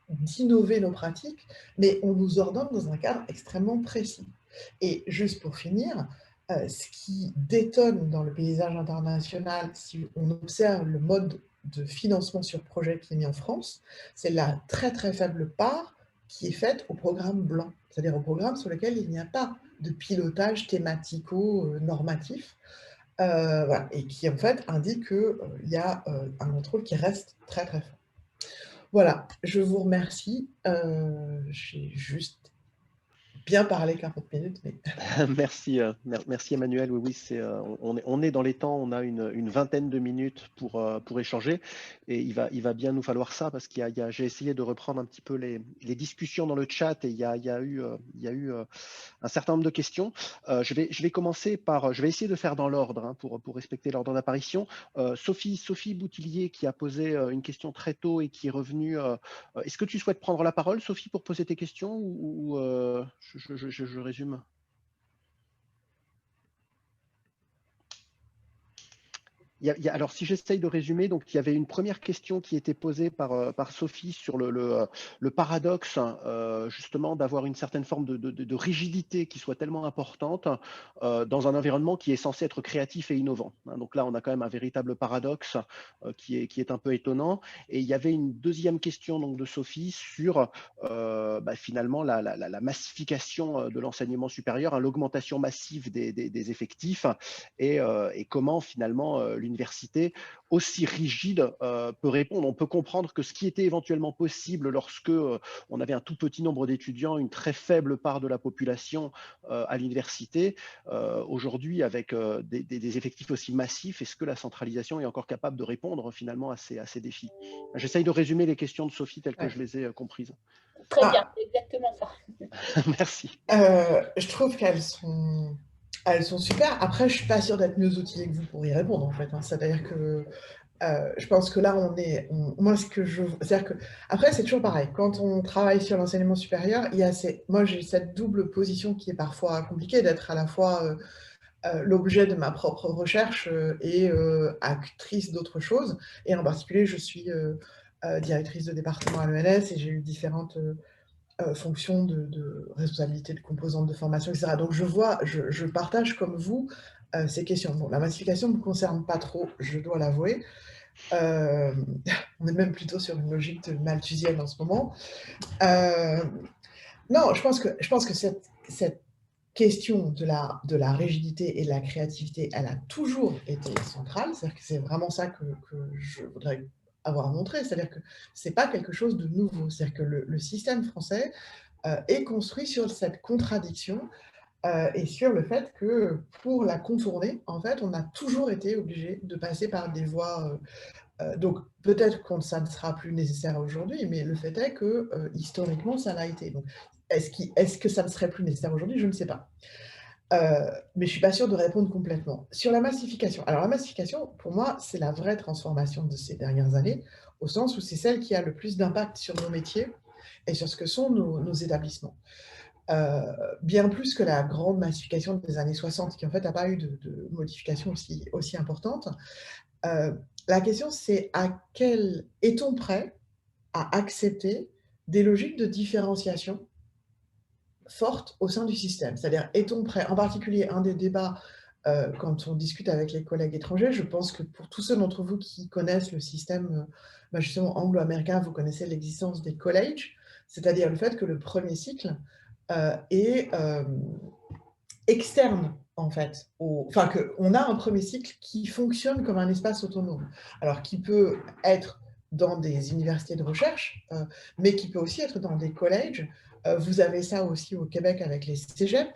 Speaker 3: d'innover nos pratiques, mais on nous ordonne dans un cadre extrêmement précis. Et juste pour finir, ce qui détonne dans le paysage international, si on observe le mode de financement sur projet qui est mis en France, c'est la très très faible part qui est faite au programme blanc, c'est-à-dire au programme sur lequel il n'y a pas de pilotage thématico-normatif, voilà, et qui en fait indique qu'il y a un contrôle qui reste très très fort. Voilà, je vous remercie. J'ai juste bien parlé 40 minutes, mais
Speaker 2: Merci, merci Emmanuel. Oui, oui, on est dans les temps, on a une vingtaine de minutes pour échanger et il va bien nous falloir ça parce j'ai essayé de reprendre un petit peu les discussions dans le chat et il y a eu un certain nombre de questions. Je vais commencer je vais essayer de faire dans l'ordre hein, pour respecter l'ordre d'apparition. Sophie Boutillier qui a posé une question très tôt et qui est revenue. Est-ce que tu souhaites prendre la parole, Sophie, pour poser tes questions ou je résume? Alors, si j'essaye de résumer, donc il y avait une première question qui était posée par Sophie sur le paradoxe, justement, d'avoir une certaine forme de rigidité qui soit tellement importante dans un environnement qui est censé être créatif et innovant. Hein. Donc là, on a quand même un véritable paradoxe qui est un peu étonnant. Et il y avait une deuxième question donc, de Sophie sur finalement la massification de l'enseignement supérieur, hein, l'augmentation massive des effectifs et comment finalement l'université aussi rigide peut répondre. On peut comprendre que ce qui était éventuellement possible lorsque on avait un tout petit nombre d'étudiants, une très faible part de la population à l'université, aujourd'hui avec des effectifs aussi massifs, est-ce que la centralisation est encore capable de répondre finalement à ces défis? J'essaye de résumer les questions de Sophie telles que
Speaker 3: ouais.
Speaker 2: je les ai comprises.
Speaker 4: Très bien, c'est exactement ça.
Speaker 2: Merci.
Speaker 3: Je trouve qu'elles sont super. Après, je suis pas sûre d'être mieux outillée que vous pour y répondre, en fait. Hein. C'est-à-dire que je pense que là, moi, c'est-à-dire que après, c'est toujours pareil. Quand on travaille sur l'enseignement supérieur, moi, j'ai cette double position qui est parfois compliquée d'être à la fois l'objet de ma propre recherche et actrice d'autre chose. Et en particulier, je suis directrice de département à l'ENS et j'ai eu différentes fonctions de responsabilité de composantes de formation, etc. Donc je partage comme vous ces questions. Bon, la massification ne me concerne pas trop, je dois l'avouer. On est même plutôt sur une logique de malthusienne en ce moment. Non, je pense que cette question de la rigidité et de la créativité, elle a toujours été centrale. C'est-à-dire que c'est vraiment ça que je voudrais avoir montré. C'est-à-dire que ce n'est pas quelque chose de nouveau. C'est-à-dire que le système français est construit sur cette contradiction et sur le fait que pour la contourner, en fait, on a toujours été obligé de passer par des voies. Donc peut-être que ça ne sera plus nécessaire aujourd'hui, mais le fait est que historiquement, ça l'a été. Donc, est-ce que ça ne serait plus nécessaire aujourd'hui? Je ne sais pas. Mais je ne suis pas sûre de répondre complètement. Sur la massification. Alors la massification, pour moi, c'est la vraie transformation de ces dernières années, au sens où c'est celle qui a le plus d'impact sur nos métiers et sur ce que sont nos établissements. Bien plus que la grande massification des années 60, qui en fait n'a pas eu de modification aussi importante. La question, c'est est-on prêt à accepter des logiques de différenciation fortes au sein du système? C'est-à-dire, est-on prêt, en particulier un des débats quand on discute avec les collègues étrangers, je pense que pour tous ceux d'entre vous qui connaissent le système justement anglo-américain, vous connaissez l'existence des colleges, c'est-à-dire le fait que le premier cycle est externe en fait, enfin qu'on a un premier cycle qui fonctionne comme un espace autonome, alors qui peut être dans des universités de recherche, mais qui peut aussi être dans des collèges. Vous avez ça aussi au Québec avec les cégeps.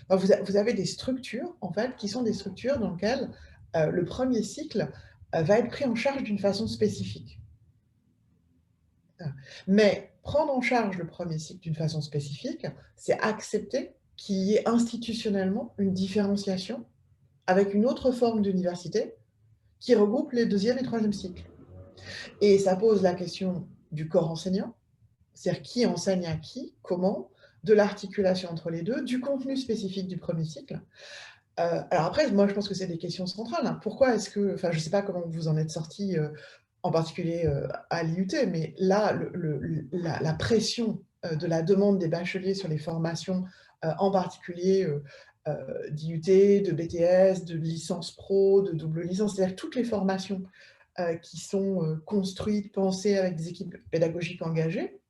Speaker 3: Enfin, vous avez des structures en fait qui sont des structures dans lesquelles le premier cycle va être pris en charge d'une façon spécifique. Mais prendre en charge le premier cycle d'une façon spécifique, c'est accepter qu'il y ait institutionnellement une différenciation avec une autre forme d'université qui regroupe les deuxième et troisième cycles. Et ça pose la question du corps enseignant, c'est-à-dire qui enseigne à qui, comment, de l'articulation entre les deux, du contenu spécifique du premier cycle. Alors après, moi je pense que c'est des questions centrales. Hein. Pourquoi est-ce que, enfin je ne sais pas comment vous en êtes sortis, en particulier à l'IUT, mais là, la pression de la demande des bacheliers sur les formations en particulier d'IUT, de BTS, de licence pro, de double licence, c'est-à-dire toutes les formations qui sont construites, pensées avec des équipes pédagogiques engagées,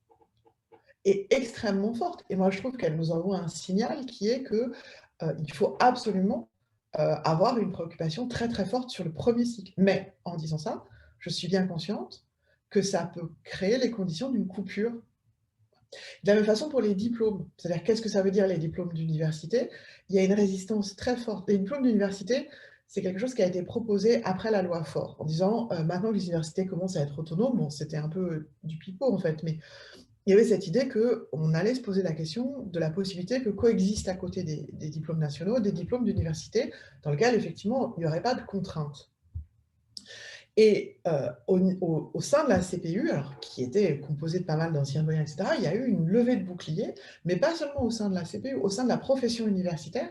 Speaker 3: est extrêmement forte. Et moi, je trouve qu'elle nous envoie un signal qui est qu'il faut absolument avoir une préoccupation très très forte sur le premier cycle. Mais en disant ça, je suis bien consciente que ça peut créer les conditions d'une coupure. De la même façon pour les diplômes, c'est-à-dire qu'est-ce que ça veut dire les diplômes d'université? Il y a une résistance très forte. Les diplômes d'université, c'est quelque chose qui a été proposé après la loi Faure, en disant maintenant que les universités commencent à être autonomes, bon, c'était un peu du pipeau en fait, mais il y avait cette idée qu'on allait se poser la question de la possibilité que coexistent à côté des diplômes nationaux, des diplômes d'université, dans lesquels, effectivement, il n'y aurait pas de contraintes. Et au sein de la CPU, alors, qui était composée de pas mal d'anciens brillants, etc., il y a eu une levée de boucliers, mais pas seulement au sein de la CPU, au sein de la profession universitaire.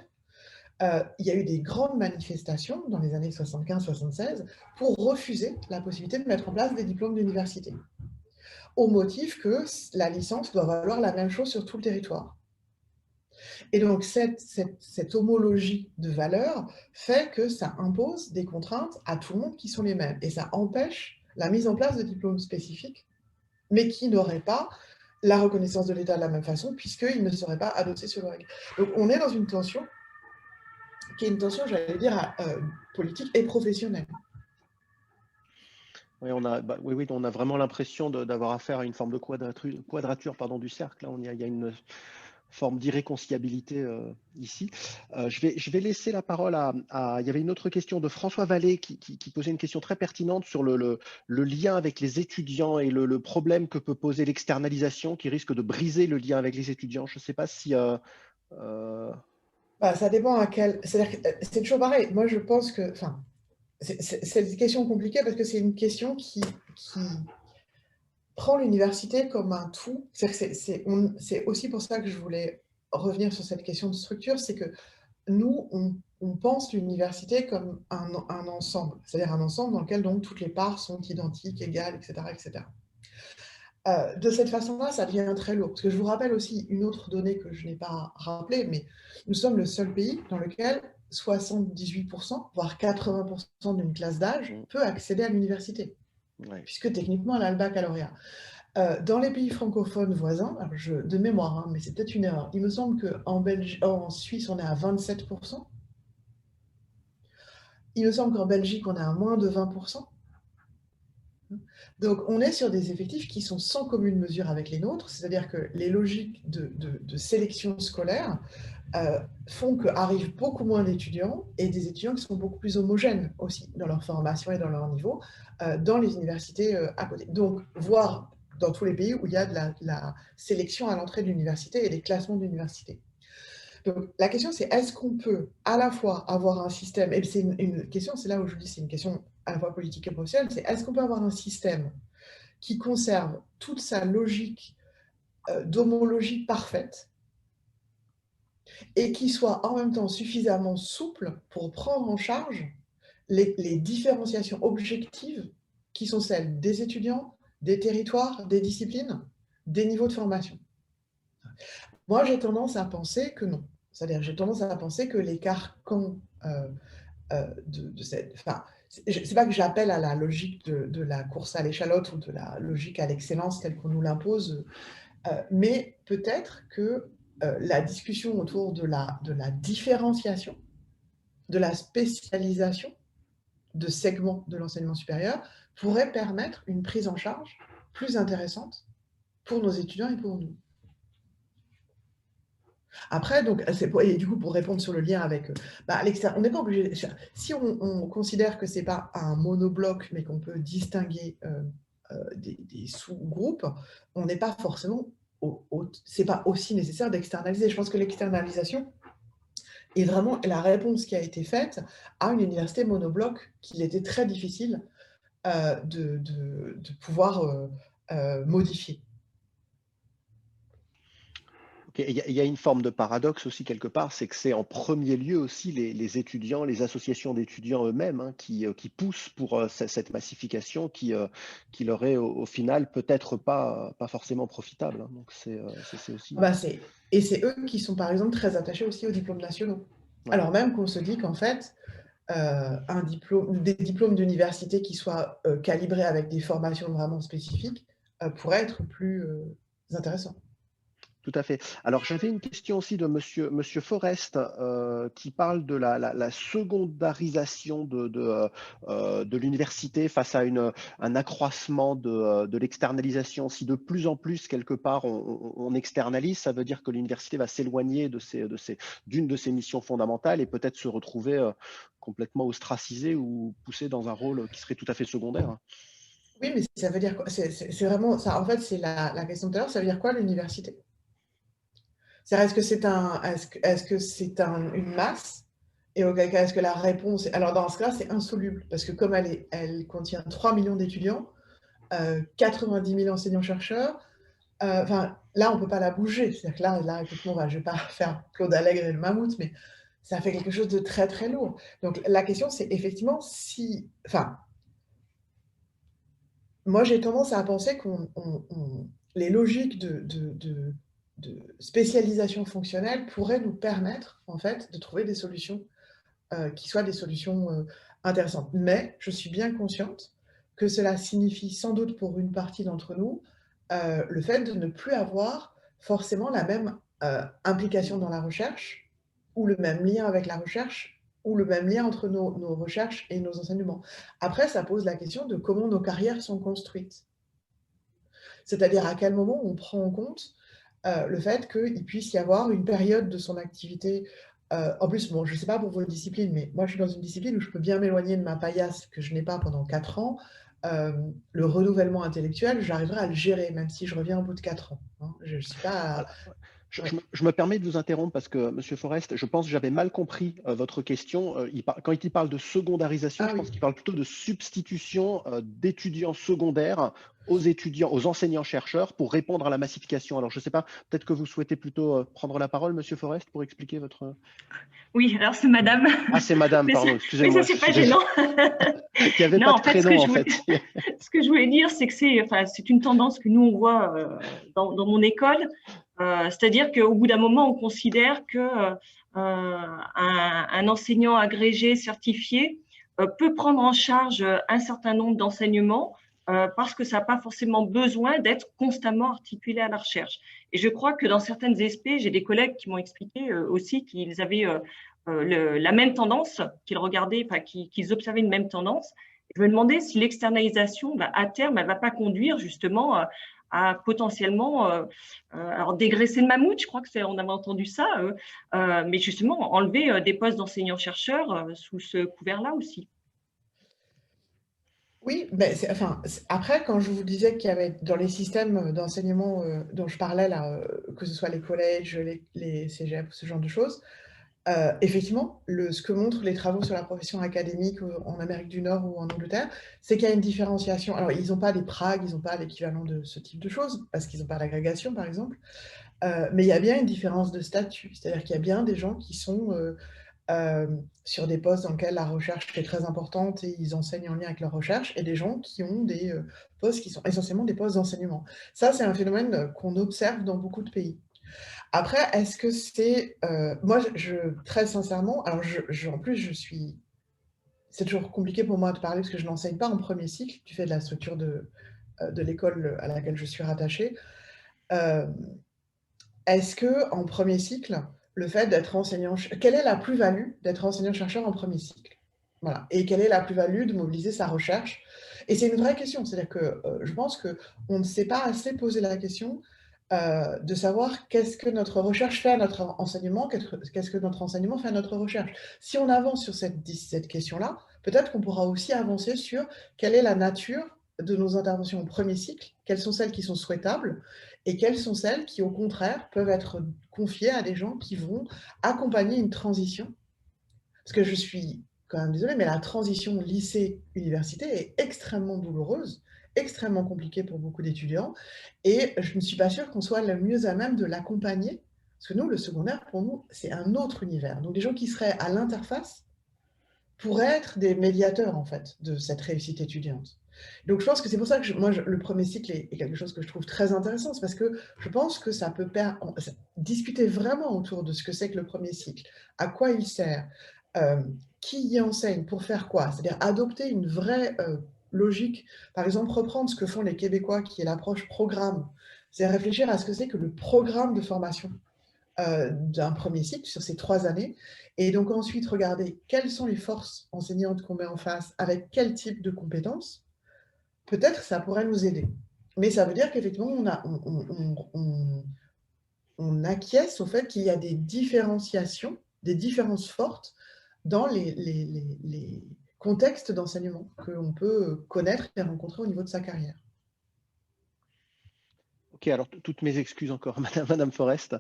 Speaker 3: Il y a eu des grandes manifestations dans les années 75-76 pour refuser la possibilité de mettre en place des diplômes d'université, au motif que la licence doit valoir la même chose sur tout le territoire. Et donc, cette homologie de valeur fait que ça impose des contraintes à tout le monde qui sont les mêmes. Et ça empêche la mise en place de diplômes spécifiques, mais qui n'auraient pas la reconnaissance de l'État de la même façon, puisqu'ils ne seraient pas adossés sur le règle. Donc, on est dans une tension qui est une tension, j'allais dire, politique et professionnelle.
Speaker 2: Oui, on a vraiment l'impression d'avoir affaire à une forme de quadrature du cercle. Là, il y a une forme d'irréconciliabilité ici. Je vais laisser la parole il y avait une autre question de François Vallée qui posait une question très pertinente sur le lien avec les étudiants et le problème que peut poser l'externalisation qui risque de briser le lien avec les étudiants. Je ne sais pas si…
Speaker 3: Ça dépend à quel… C'est-à-dire que c'est toujours pareil. Moi, je pense que… C'est une question compliquée parce que c'est une question qui prend l'université comme un tout. C'est aussi pour ça que je voulais revenir sur cette question de structure, c'est que nous, on pense l'université comme un ensemble, c'est-à-dire un ensemble dans lequel donc toutes les parts sont identiques, égales, etc. etc. De cette façon-là, ça devient très lourd. Parce que je vous rappelle aussi une autre donnée que je n'ai pas rappelée, mais nous sommes le seul pays dans lequel 78%, voire 80% d'une classe d'âge peut accéder à l'université, puisque techniquement, elle a le baccalauréat. Dans les pays francophones voisins, alors de mémoire, hein, mais c'est peut-être une erreur, il me semble qu'en Suisse, on est à 27%. Il me semble qu'en Belgique, on est à moins de 20%. Donc, on est sur des effectifs qui sont sans commune mesure avec les nôtres, c'est-à-dire que les logiques de sélection scolaire font qu'arrivent beaucoup moins d'étudiants et des étudiants qui sont beaucoup plus homogènes aussi dans leur formation et dans leur niveau dans les universités à côté. Donc, voire dans tous les pays où il y a de la sélection à l'entrée de l'université et des classements d'université. Donc, la question, c'est est-ce qu'on peut à la fois avoir un système, et c'est une question, c'est là où je dis c'est une question à la fois politique et professionnelle, c'est est-ce qu'on peut avoir un système qui conserve toute sa logique d'homologie parfaite et qui soit en même temps suffisamment souple pour prendre en charge les différenciations objectives qui sont celles des étudiants, des territoires, des disciplines, des niveaux de formation. Moi, j'ai tendance à penser que non. C'est-à-dire, j'ai tendance à penser que les carcans de cette… Enfin, c'est pas que j'appelle à la logique de la course à l'échalote ou de la logique à l'excellence telle qu'on nous l'impose, mais peut-être que la discussion autour de la différenciation, de la spécialisation de segments de l'enseignement supérieur pourrait permettre une prise en charge plus intéressante pour nos étudiants et pour nous. Après, donc, et du coup, pour répondre sur le lien avec l'extérieur, on n'est pas obligé. Si on considère que ce n'est pas un monobloc, mais qu'on peut distinguer des sous-groupes, on n'est pas forcément. C'est pas aussi nécessaire d'externaliser. Je pense que l'externalisation est vraiment la réponse qui a été faite à une université monobloc qu'il était très difficile de pouvoir modifier.
Speaker 2: Il y a une forme de paradoxe aussi quelque part, c'est que c'est en premier lieu aussi les étudiants, les associations d'étudiants eux-mêmes hein, qui poussent pour cette massification qui leur est au final peut-être pas forcément profitable. Hein. Donc c'est aussi…
Speaker 3: Bah, et c'est eux qui sont par exemple très attachés aussi aux diplômes nationaux.
Speaker 2: Ouais.
Speaker 3: Alors même qu'on se dit qu'en fait, des diplômes d'université qui soient calibrés avec des formations vraiment spécifiques pourraient être plus intéressants.
Speaker 2: Tout à fait. Alors, j'avais une question aussi de Monsieur Forest qui parle de la secondarisation de l'université face à un accroissement de l'externalisation. Si de plus en plus, quelque part, on externalise, ça veut dire que l'université va s'éloigner d'une de ses missions fondamentales et peut-être se retrouver complètement ostracisée ou poussée dans un rôle qui serait tout à fait secondaire.
Speaker 3: Oui, mais ça veut dire quoi? C'est vraiment ça. En fait, c'est la question de tout à l'heure. Ça veut dire quoi l'université? Est-ce que c'est une masse? Et auquel cas, est-ce que la réponse alors dans ce cas, c'est insoluble, parce que comme elle contient 3 millions d'étudiants, 90 000 enseignants-chercheurs, enfin, là, on ne peut pas la bouger. C'est-à-dire que là écoute-moi, je ne vais pas faire Claude Allègre et le mammouth, mais ça fait quelque chose de très, très lourd. Donc la question, c'est effectivement si… Enfin, moi, j'ai tendance à penser les logiques de spécialisation fonctionnelle pourraient nous permettre, en fait, de trouver des solutions qui soient des solutions intéressantes. Mais je suis bien consciente que cela signifie sans doute pour une partie d'entre nous le fait de ne plus avoir forcément la même implication dans la recherche ou le même lien avec la recherche ou le même lien entre nos recherches et nos enseignements. Après, ça pose la question de comment nos carrières sont construites. C'est-à-dire à quel moment on prend en compte le fait qu'il puisse y avoir une période de son activité. En plus, bon, je ne sais pas pour vos disciplines, mais moi je suis dans une discipline où je peux bien m'éloigner de ma paillasse que je n'ai pas pendant 4 ans. Le renouvellement intellectuel, j'arriverai à le gérer, même si je reviens au bout de 4 ans. Hein. Je ne suis pas…
Speaker 2: Je me permets de vous interrompre parce que, Monsieur Forest, je pense que j'avais mal compris votre question. Quand il parle de secondarisation, je pense qu'il parle plutôt de substitution d'étudiants secondaires aux enseignants-chercheurs pour répondre à la massification. Alors, je ne sais pas, peut-être que vous souhaitez plutôt prendre la parole, Monsieur Forest, pour expliquer votre…
Speaker 5: Oui, alors c'est Madame.
Speaker 2: Ah, c'est Madame, pardon, excusez-moi.
Speaker 5: Oui, ça, c'est pas gênant.
Speaker 2: Il n'y avait pas de prénom, en fait.
Speaker 5: Ce que je voulais dire, c'est que c'est une tendance que nous, on voit dans mon école. C'est-à-dire qu'au bout d'un moment, on considère que un enseignant agrégé certifié peut prendre en charge un certain nombre d'enseignements parce que ça n'a pas forcément besoin d'être constamment articulé à la recherche. Et je crois que dans certaines SP, j'ai des collègues qui m'ont expliqué aussi qu'ils avaient la même tendance, qu'ils regardaient, enfin, qu'ils observaient une même tendance. Je me demandais si l'externalisation, à terme, elle ne va pas conduire justement à potentiellement alors dégraisser le mammouth, je crois on avait entendu ça, mais justement enlever des postes d'enseignants-chercheurs sous ce couvert-là aussi.
Speaker 3: Oui, mais après, quand je vous disais qu'il y avait dans les systèmes d'enseignement dont je parlais, là, que ce soit les collèges, les cégep, ce genre de choses, effectivement, ce que montrent les travaux sur la profession académique en Amérique du Nord ou en Angleterre, c'est qu'il y a une différenciation. Alors, ils n'ont pas des pragues, ils n'ont pas l'équivalent de ce type de choses, parce qu'ils n'ont pas l'agrégation, par exemple, mais il y a bien une différence de statut. C'est-à-dire qu'il y a bien des gens qui sont sur des postes dans lesquels la recherche est très importante et ils enseignent en lien avec leur recherche, et des gens qui ont des postes qui sont essentiellement des postes d'enseignement. Ça, c'est un phénomène qu'on observe dans beaucoup de pays. Après, est-ce que c'est… moi, très sincèrement, alors en plus, c'est toujours compliqué pour moi de parler parce que je n'enseigne pas en premier cycle, du fait de la structure de l'école à laquelle je suis rattachée. Est-ce qu'en premier cycle, le fait d'être enseignant… Quelle est la plus-value d'être enseignant-chercheur en premier cycle? Voilà. Et quelle est la plus-value de mobiliser sa recherche? Et c'est une vraie question. C'est-à-dire que je pense qu'on ne s'est pas assez posé la question de savoir qu'est-ce que notre recherche fait à notre enseignement, qu'est-ce que notre enseignement fait à notre recherche. Si on avance sur cette question-là, peut-être qu'on pourra aussi avancer sur quelle est la nature de nos interventions au premier cycle, quelles sont celles qui sont souhaitables et quelles sont celles qui, au contraire, peuvent être confiées à des gens qui vont accompagner une transition. Parce que je suis quand même désolée, mais la transition lycée-université est extrêmement douloureuse, extrêmement compliquée pour beaucoup d'étudiants, et je ne suis pas sûre qu'on soit le mieux à même de l'accompagner Parce que nous, le secondaire, pour nous, c'est un autre univers. Donc, les gens qui seraient à l'interface pourraient être des médiateurs, en fait, de cette réussite étudiante. Donc, je pense que c'est pour ça que le premier cycle est quelque chose que je trouve très intéressant, c'est parce que je pense que ça peut discuter vraiment autour de ce que c'est que le premier cycle, à quoi il sert, qui y enseigne, pour faire quoi, c'est-à-dire adopter une vraie logique, par exemple, reprendre ce que font les Québécois, qui est l'approche programme, c'est réfléchir à ce que c'est que le programme de formation d'un premier cycle sur ces 3 années, et donc ensuite regarder quelles sont les forces enseignantes qu'on met en face, avec quel type de compétences. Peut-être ça pourrait nous aider. Mais ça veut dire qu'effectivement, on acquiesce au fait qu'il y a des différenciations, des différences fortes dans les contextes d'enseignement qu'on peut connaître et rencontrer au niveau de sa carrière.
Speaker 2: Ok, alors toutes mes excuses encore, Madame Forest.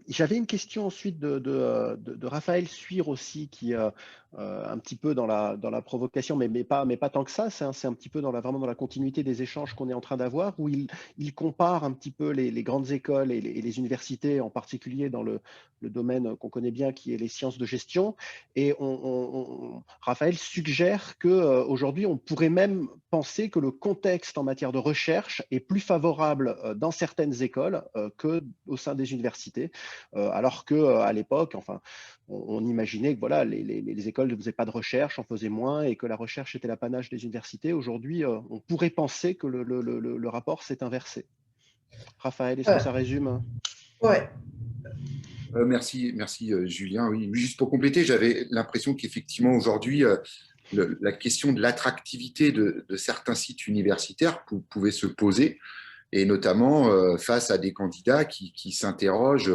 Speaker 2: J'avais une question ensuite de Raphaël Suire aussi, qui un petit peu dans la provocation, mais pas tant que ça. C'est un petit peu vraiment dans la continuité des échanges qu'on est en train d'avoir, où il compare un petit peu les grandes écoles et les universités, en particulier dans le domaine qu'on connaît bien, qui est les sciences de gestion. Et Raphaël suggère qu'aujourd'hui, on pourrait même penser que le contexte en matière de recherche est plus favorable dans certaines écoles qu'au sein des universités, alors qu'à l'époque, enfin, on imaginait que voilà, les écoles ne faisaient pas de recherche, en faisaient moins, et que la recherche était l'apanage des universités. Aujourd'hui, on pourrait penser que le rapport s'est inversé. Raphaël, est-ce que ça résume?
Speaker 3: Ouais.
Speaker 6: Merci Julien. Oui, juste pour compléter, j'avais l'impression qu'effectivement aujourd'hui, la question de l'attractivité de certains sites universitaires pouvait se poser, et notamment face à des candidats qui s'interrogent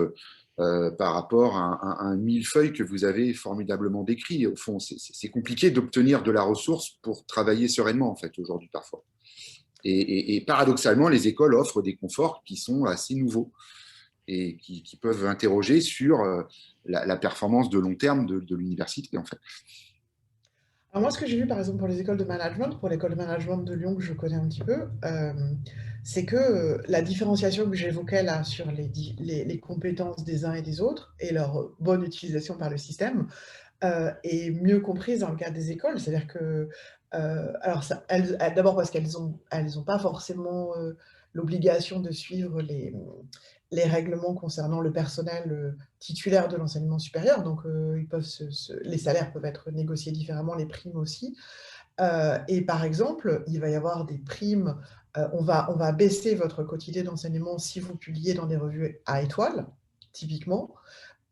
Speaker 6: par rapport à un millefeuille que vous avez formidablement décrit. Au fond, c'est compliqué d'obtenir de la ressource pour travailler sereinement, en fait, aujourd'hui, parfois. Et paradoxalement, les écoles offrent des conforts qui sont assez nouveaux et qui peuvent interroger sur la performance de long terme de l'université, en fait.
Speaker 3: Alors moi, ce que j'ai vu, par exemple, pour les écoles de management, pour l'école de management de Lyon, que je connais un petit peu, c'est que la différenciation que j'évoquais là sur les compétences des uns et des autres et leur bonne utilisation par le système est mieux comprise dans le cadre des écoles. C'est-à-dire que, alors d'abord parce qu'elles ont pas forcément l'obligation de suivre les règlements concernant le personnel titulaire de l'enseignement supérieur, donc les salaires peuvent être négociés différemment, les primes aussi. Et par exemple, il va y avoir des primes, on va baisser votre quotidien d'enseignement si vous publiez dans des revues à étoiles, typiquement.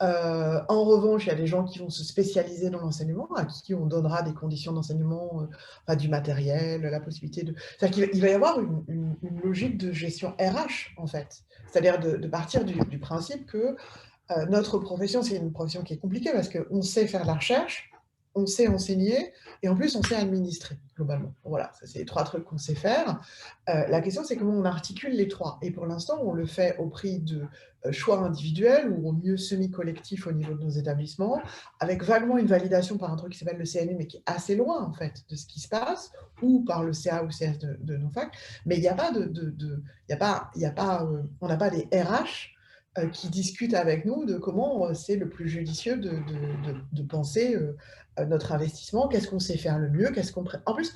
Speaker 3: En revanche, il y a des gens qui vont se spécialiser dans l'enseignement, à qui on donnera des conditions d'enseignement, du matériel, la possibilité de... C'est-à-dire qu'il va y avoir une logique de gestion RH, en fait. C'est-à-dire de partir du principe que notre profession, c'est une profession qui est compliquée parce qu'on sait faire la recherche, on sait enseigner, et en plus, on sait administrer, globalement. Voilà, ça, c'est les 3 trucs qu'on sait faire. La question, c'est comment on articule les 3. Et pour l'instant, on le fait au prix de choix individuels ou au mieux semi-collectif au niveau de nos établissements, avec vaguement une validation par un truc qui s'appelle le CNU, mais qui est assez loin, en fait, de ce qui se passe, ou par le CA ou CS de nos facs. Mais il n'y a pas on n'a pas des RH qui discutent avec nous de comment c'est le plus judicieux de penser notre investissement, qu'est-ce qu'on sait faire le mieux, En plus,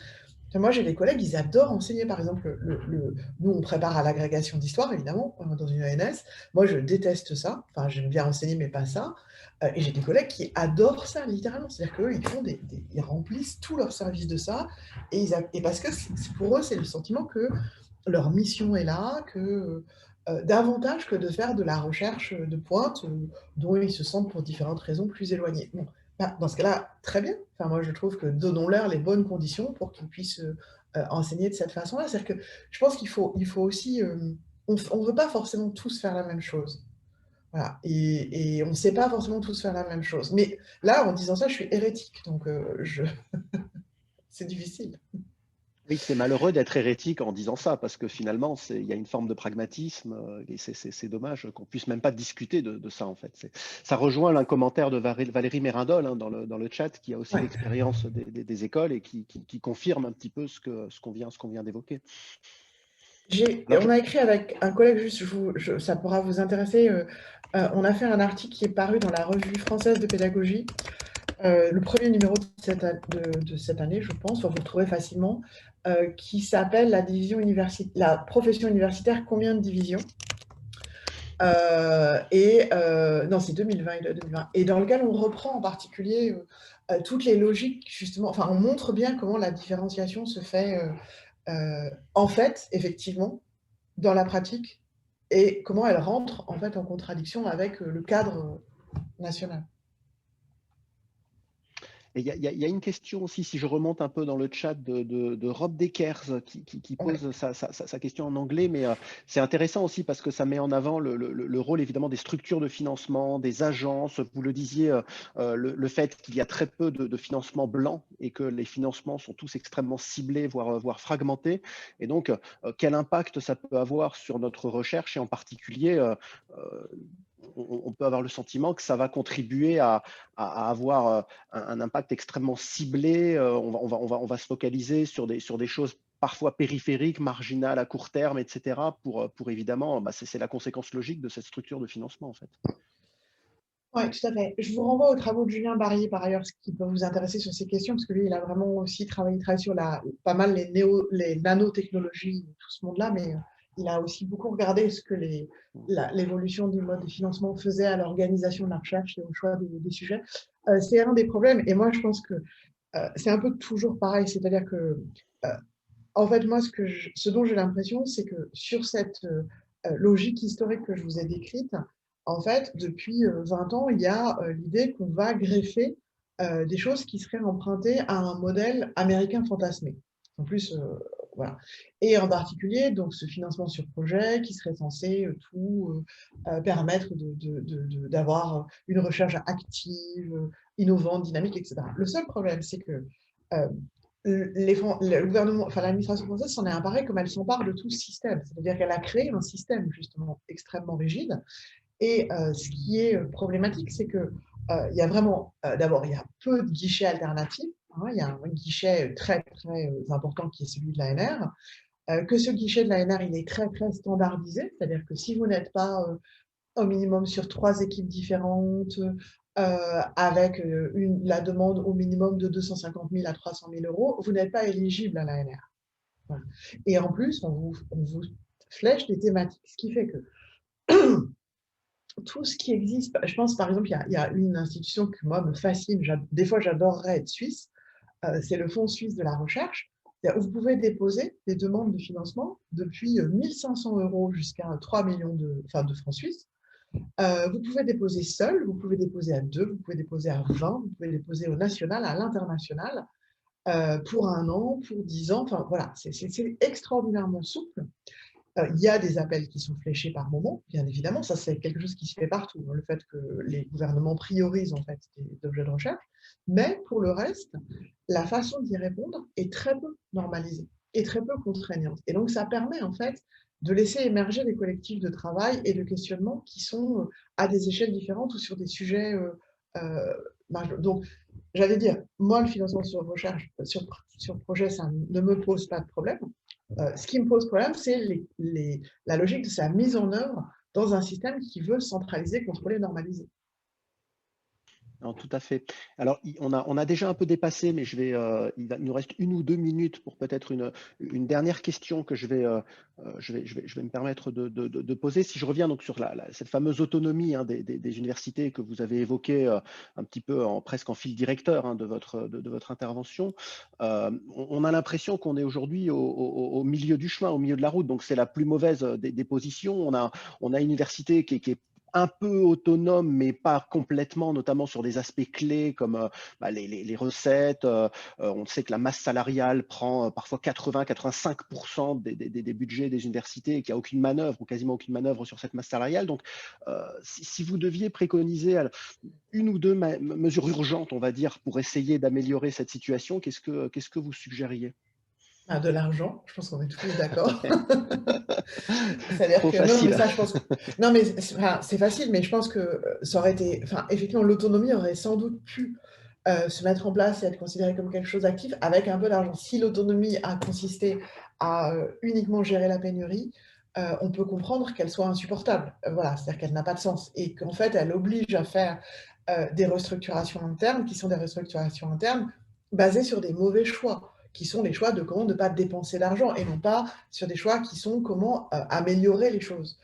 Speaker 3: moi j'ai des collègues, ils adorent enseigner, par exemple, nous on prépare à l'agrégation d'histoire, évidemment, dans une ENS. Moi je déteste ça, enfin j'aime bien enseigner, mais pas ça. Et j'ai des collègues qui adorent ça, littéralement. C'est-à-dire qu'eux, ils remplissent tout leur service de ça, et parce que pour eux, c'est le sentiment que leur mission est là, que davantage que de faire de la recherche de pointe dont ils se sentent pour différentes raisons plus éloignés. Bon, dans ce cas-là, très bien. Enfin, moi, je trouve que donnons-leur les bonnes conditions pour qu'ils puissent enseigner de cette façon-là. C'est-à-dire que je pense qu'il faut aussi... on ne veut pas forcément tous faire la même chose. Voilà. Et on ne sait pas forcément tous faire la même chose. Mais là, en disant ça, je suis hérétique. Donc, c'est difficile.
Speaker 2: Oui, c'est malheureux d'être hérétique en disant ça, parce que finalement, il y a une forme de pragmatisme, et c'est dommage qu'on puisse même pas discuter de ça, en fait. Ça rejoint un commentaire de Valérie Mérindol dans le chat, qui a aussi l'expérience des écoles et qui confirme un petit peu ce qu'on vient d'évoquer.
Speaker 3: On a écrit avec un collègue, juste, ça pourra vous intéresser, on a fait un article qui est paru dans la Revue française de pédagogie, le premier numéro de cette année, je pense, vous le trouvez facilement, qui s'appelle la profession universitaire, combien de divisions? Non, c'est 2020, et dans lequel on reprend en particulier toutes les logiques, justement, enfin, on montre bien comment la différenciation se fait, en fait, effectivement, dans la pratique, et comment elle rentre, en fait, en contradiction avec le cadre national.
Speaker 2: Et il y a une question aussi, si je remonte un peu dans le chat de Rob Dekers qui pose sa question en anglais, mais c'est intéressant aussi parce que ça met en avant le rôle évidemment des structures de financement, des agences. Vous le disiez, le fait qu'il y a très peu de financement blanc et que les financements sont tous extrêmement ciblés, voire fragmentés. Et donc, quel impact ça peut avoir sur notre recherche et en particulier on peut avoir le sentiment que ça va contribuer à avoir un impact extrêmement ciblé. On va se focaliser sur des choses parfois périphériques, marginales à court terme, etc. pour évidemment, c'est la conséquence logique de cette structure de financement en fait.
Speaker 3: Oui, tout à fait. Je vous renvoie aux travaux de Julien Barrier, par ailleurs, ce qui peut vous intéresser sur ces questions, parce que lui, il a vraiment aussi travaillé sur pas mal les nanotechnologies, tout ce monde-là, mais il a aussi beaucoup regardé ce que l'évolution du mode de financement faisait à l'organisation de la recherche et au choix des sujets. C'est un des problèmes, et moi, je pense que c'est un peu toujours pareil, c'est-à-dire que, en fait, moi, ce dont j'ai l'impression, c'est que sur cette logique historique que je vous ai décrite, en fait, depuis 20 ans, il y a l'idée qu'on va greffer des choses qui seraient empruntées à un modèle américain fantasmé. En plus, voilà. Et en particulier, donc, ce financement sur projet qui serait censé permettre d'avoir une recherche active, innovante, dynamique, etc. Le seul problème, c'est que le gouvernement, enfin l'administration française s'en est emparée comme elle s'empare de tout ce système. C'est-à-dire qu'elle a créé un système justement extrêmement rigide. Et ce qui est problématique, c'est que il y a vraiment, d'abord, il y a peu de guichets alternatifs. Hein, il y a un guichet très, très important qui est celui de l'ANR. Que ce guichet de l'ANR, il est très, très standardisé. C'est-à-dire que si vous n'êtes pas au minimum sur 3 équipes différentes, avec la demande au minimum de 250 000 à 300 000 euros, vous n'êtes pas éligible à l'ANR. Voilà. Et en plus, on vous flèche des thématiques, ce qui fait que tout ce qui existe, je pense par exemple, il y a une institution qui moi me fascine, des fois j'adorerais être suisse, c'est le Fonds suisse de la recherche, où vous pouvez déposer des demandes de financement depuis 1 500 € jusqu'à 3 millions de francs suisses. Vous pouvez déposer seul, vous pouvez déposer à 2, vous pouvez déposer à 20, vous pouvez déposer au national, à l'international, pour 1 an, pour 10 ans, enfin voilà, c'est extraordinairement souple. Il y a des appels qui sont fléchés par moment, bien évidemment, ça c'est quelque chose qui se fait partout, le fait que les gouvernements priorisent en fait des objets de recherche, mais pour le reste, la façon d'y répondre est très peu normalisée et très peu contraignante. Et donc ça permet en fait de laisser émerger des collectifs de travail et de questionnement qui sont à des échelles différentes ou sur des sujets donc, j'allais dire, moi, le financement sur recherche, sur projet, ça ne me pose pas de problème. Ce qui me pose problème, c'est la logique de sa mise en œuvre dans un système qui veut centraliser, contrôler, normaliser.
Speaker 2: Non, tout à fait. Alors, on a déjà un peu dépassé, mais il nous reste 1 ou 2 minutes pour peut-être une dernière question que je vais me permettre de poser. Si je reviens donc sur cette fameuse autonomie des universités que vous avez évoquée un petit peu presque en fil directeur de votre intervention, on a l'impression qu'on est aujourd'hui au milieu du chemin, au milieu de la route. Donc, c'est la plus mauvaise des positions. On a une université qui est un peu autonome, mais pas complètement, notamment sur des aspects clés comme les recettes. On sait que la masse salariale prend parfois 80-85% des budgets des universités et qu'il n'y a aucune manœuvre ou quasiment aucune manœuvre sur cette masse salariale. Donc, si vous deviez préconiser 1 ou 2 mesures urgentes, on va dire, pour essayer d'améliorer cette situation, qu'est-ce que vous suggériez ?
Speaker 3: De l'argent, je pense qu'on est tous d'accord. C'est-à-dire
Speaker 2: Trop
Speaker 3: que
Speaker 2: facile.
Speaker 3: non, mais ça, je pense. Non, mais c'est facile, mais je pense que ça aurait été. Enfin, effectivement, l'autonomie aurait sans doute pu se mettre en place et être considérée comme quelque chose d'actif avec un peu d'argent. Si l'autonomie a consisté à uniquement gérer la pénurie, on peut comprendre qu'elle soit insupportable. Voilà, c'est-à-dire qu'elle n'a pas de sens et qu'en fait, elle oblige à faire des restructurations internes qui sont des restructurations internes basées sur des mauvais choix, qui sont les choix de comment ne pas dépenser d'argent et non pas sur des choix qui sont comment améliorer les choses.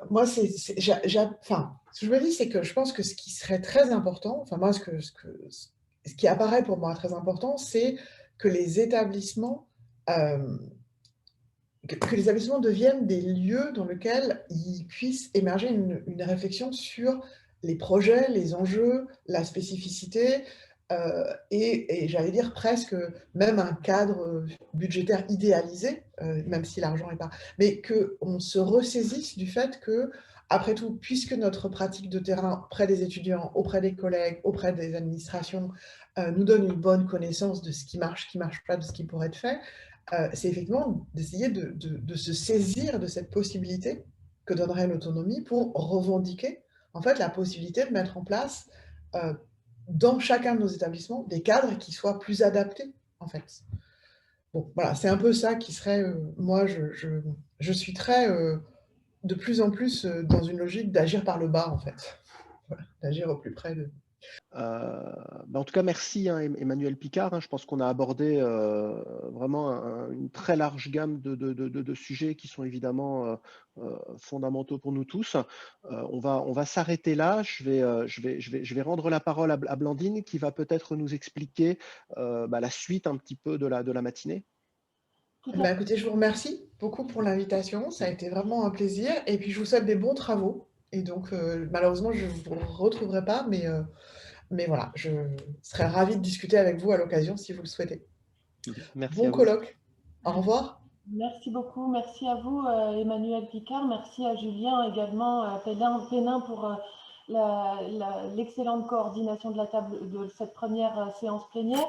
Speaker 3: Moi, enfin, ce que je me dis, c'est que je pense que ce qui serait très important, enfin moi, ce qui apparaît pour moi très important, c'est que les établissements, que les établissements deviennent des lieux dans lesquels il puisse émerger une réflexion sur les projets, les enjeux, la spécificité, et j'allais dire presque même un cadre budgétaire idéalisé, même si l'argent n'est pas... Mais qu'on se ressaisisse du fait que, après tout, puisque notre pratique de terrain auprès des étudiants, auprès des collègues, auprès des administrations, nous donne une bonne connaissance de ce qui marche pas, de ce qui pourrait être fait, c'est effectivement d'essayer de se saisir de cette possibilité que donnerait l'autonomie pour revendiquer en fait la possibilité de mettre en place dans chacun de nos établissements des cadres qui soient plus adaptés en fait. Bon, voilà, c'est un peu ça qui serait, moi je suis très de plus en plus dans une logique d'agir par le bas en fait, voilà, d'agir au plus près de...
Speaker 2: En tout cas, merci Emmanuel Picard. Je pense qu'on a abordé vraiment une très large gamme de sujets qui sont évidemment fondamentaux pour nous tous. On va s'arrêter là. Je vais rendre la parole à Blandine qui va peut-être nous expliquer la suite un petit peu de la matinée.
Speaker 3: Écoutez, je vous remercie beaucoup pour l'invitation. Ça a été vraiment un plaisir. Et puis, je vous souhaite des bons travaux. Et donc, malheureusement, je ne vous retrouverai pas, mais voilà, je serais ravie de discuter avec vous à l'occasion si vous le souhaitez.
Speaker 2: Merci.
Speaker 3: Bon colloque. Au revoir.
Speaker 1: Merci beaucoup. Merci à vous, Emmanuel Picard. Merci à Julien également, Pénin pour l'excellente coordination de cette première séance plénière.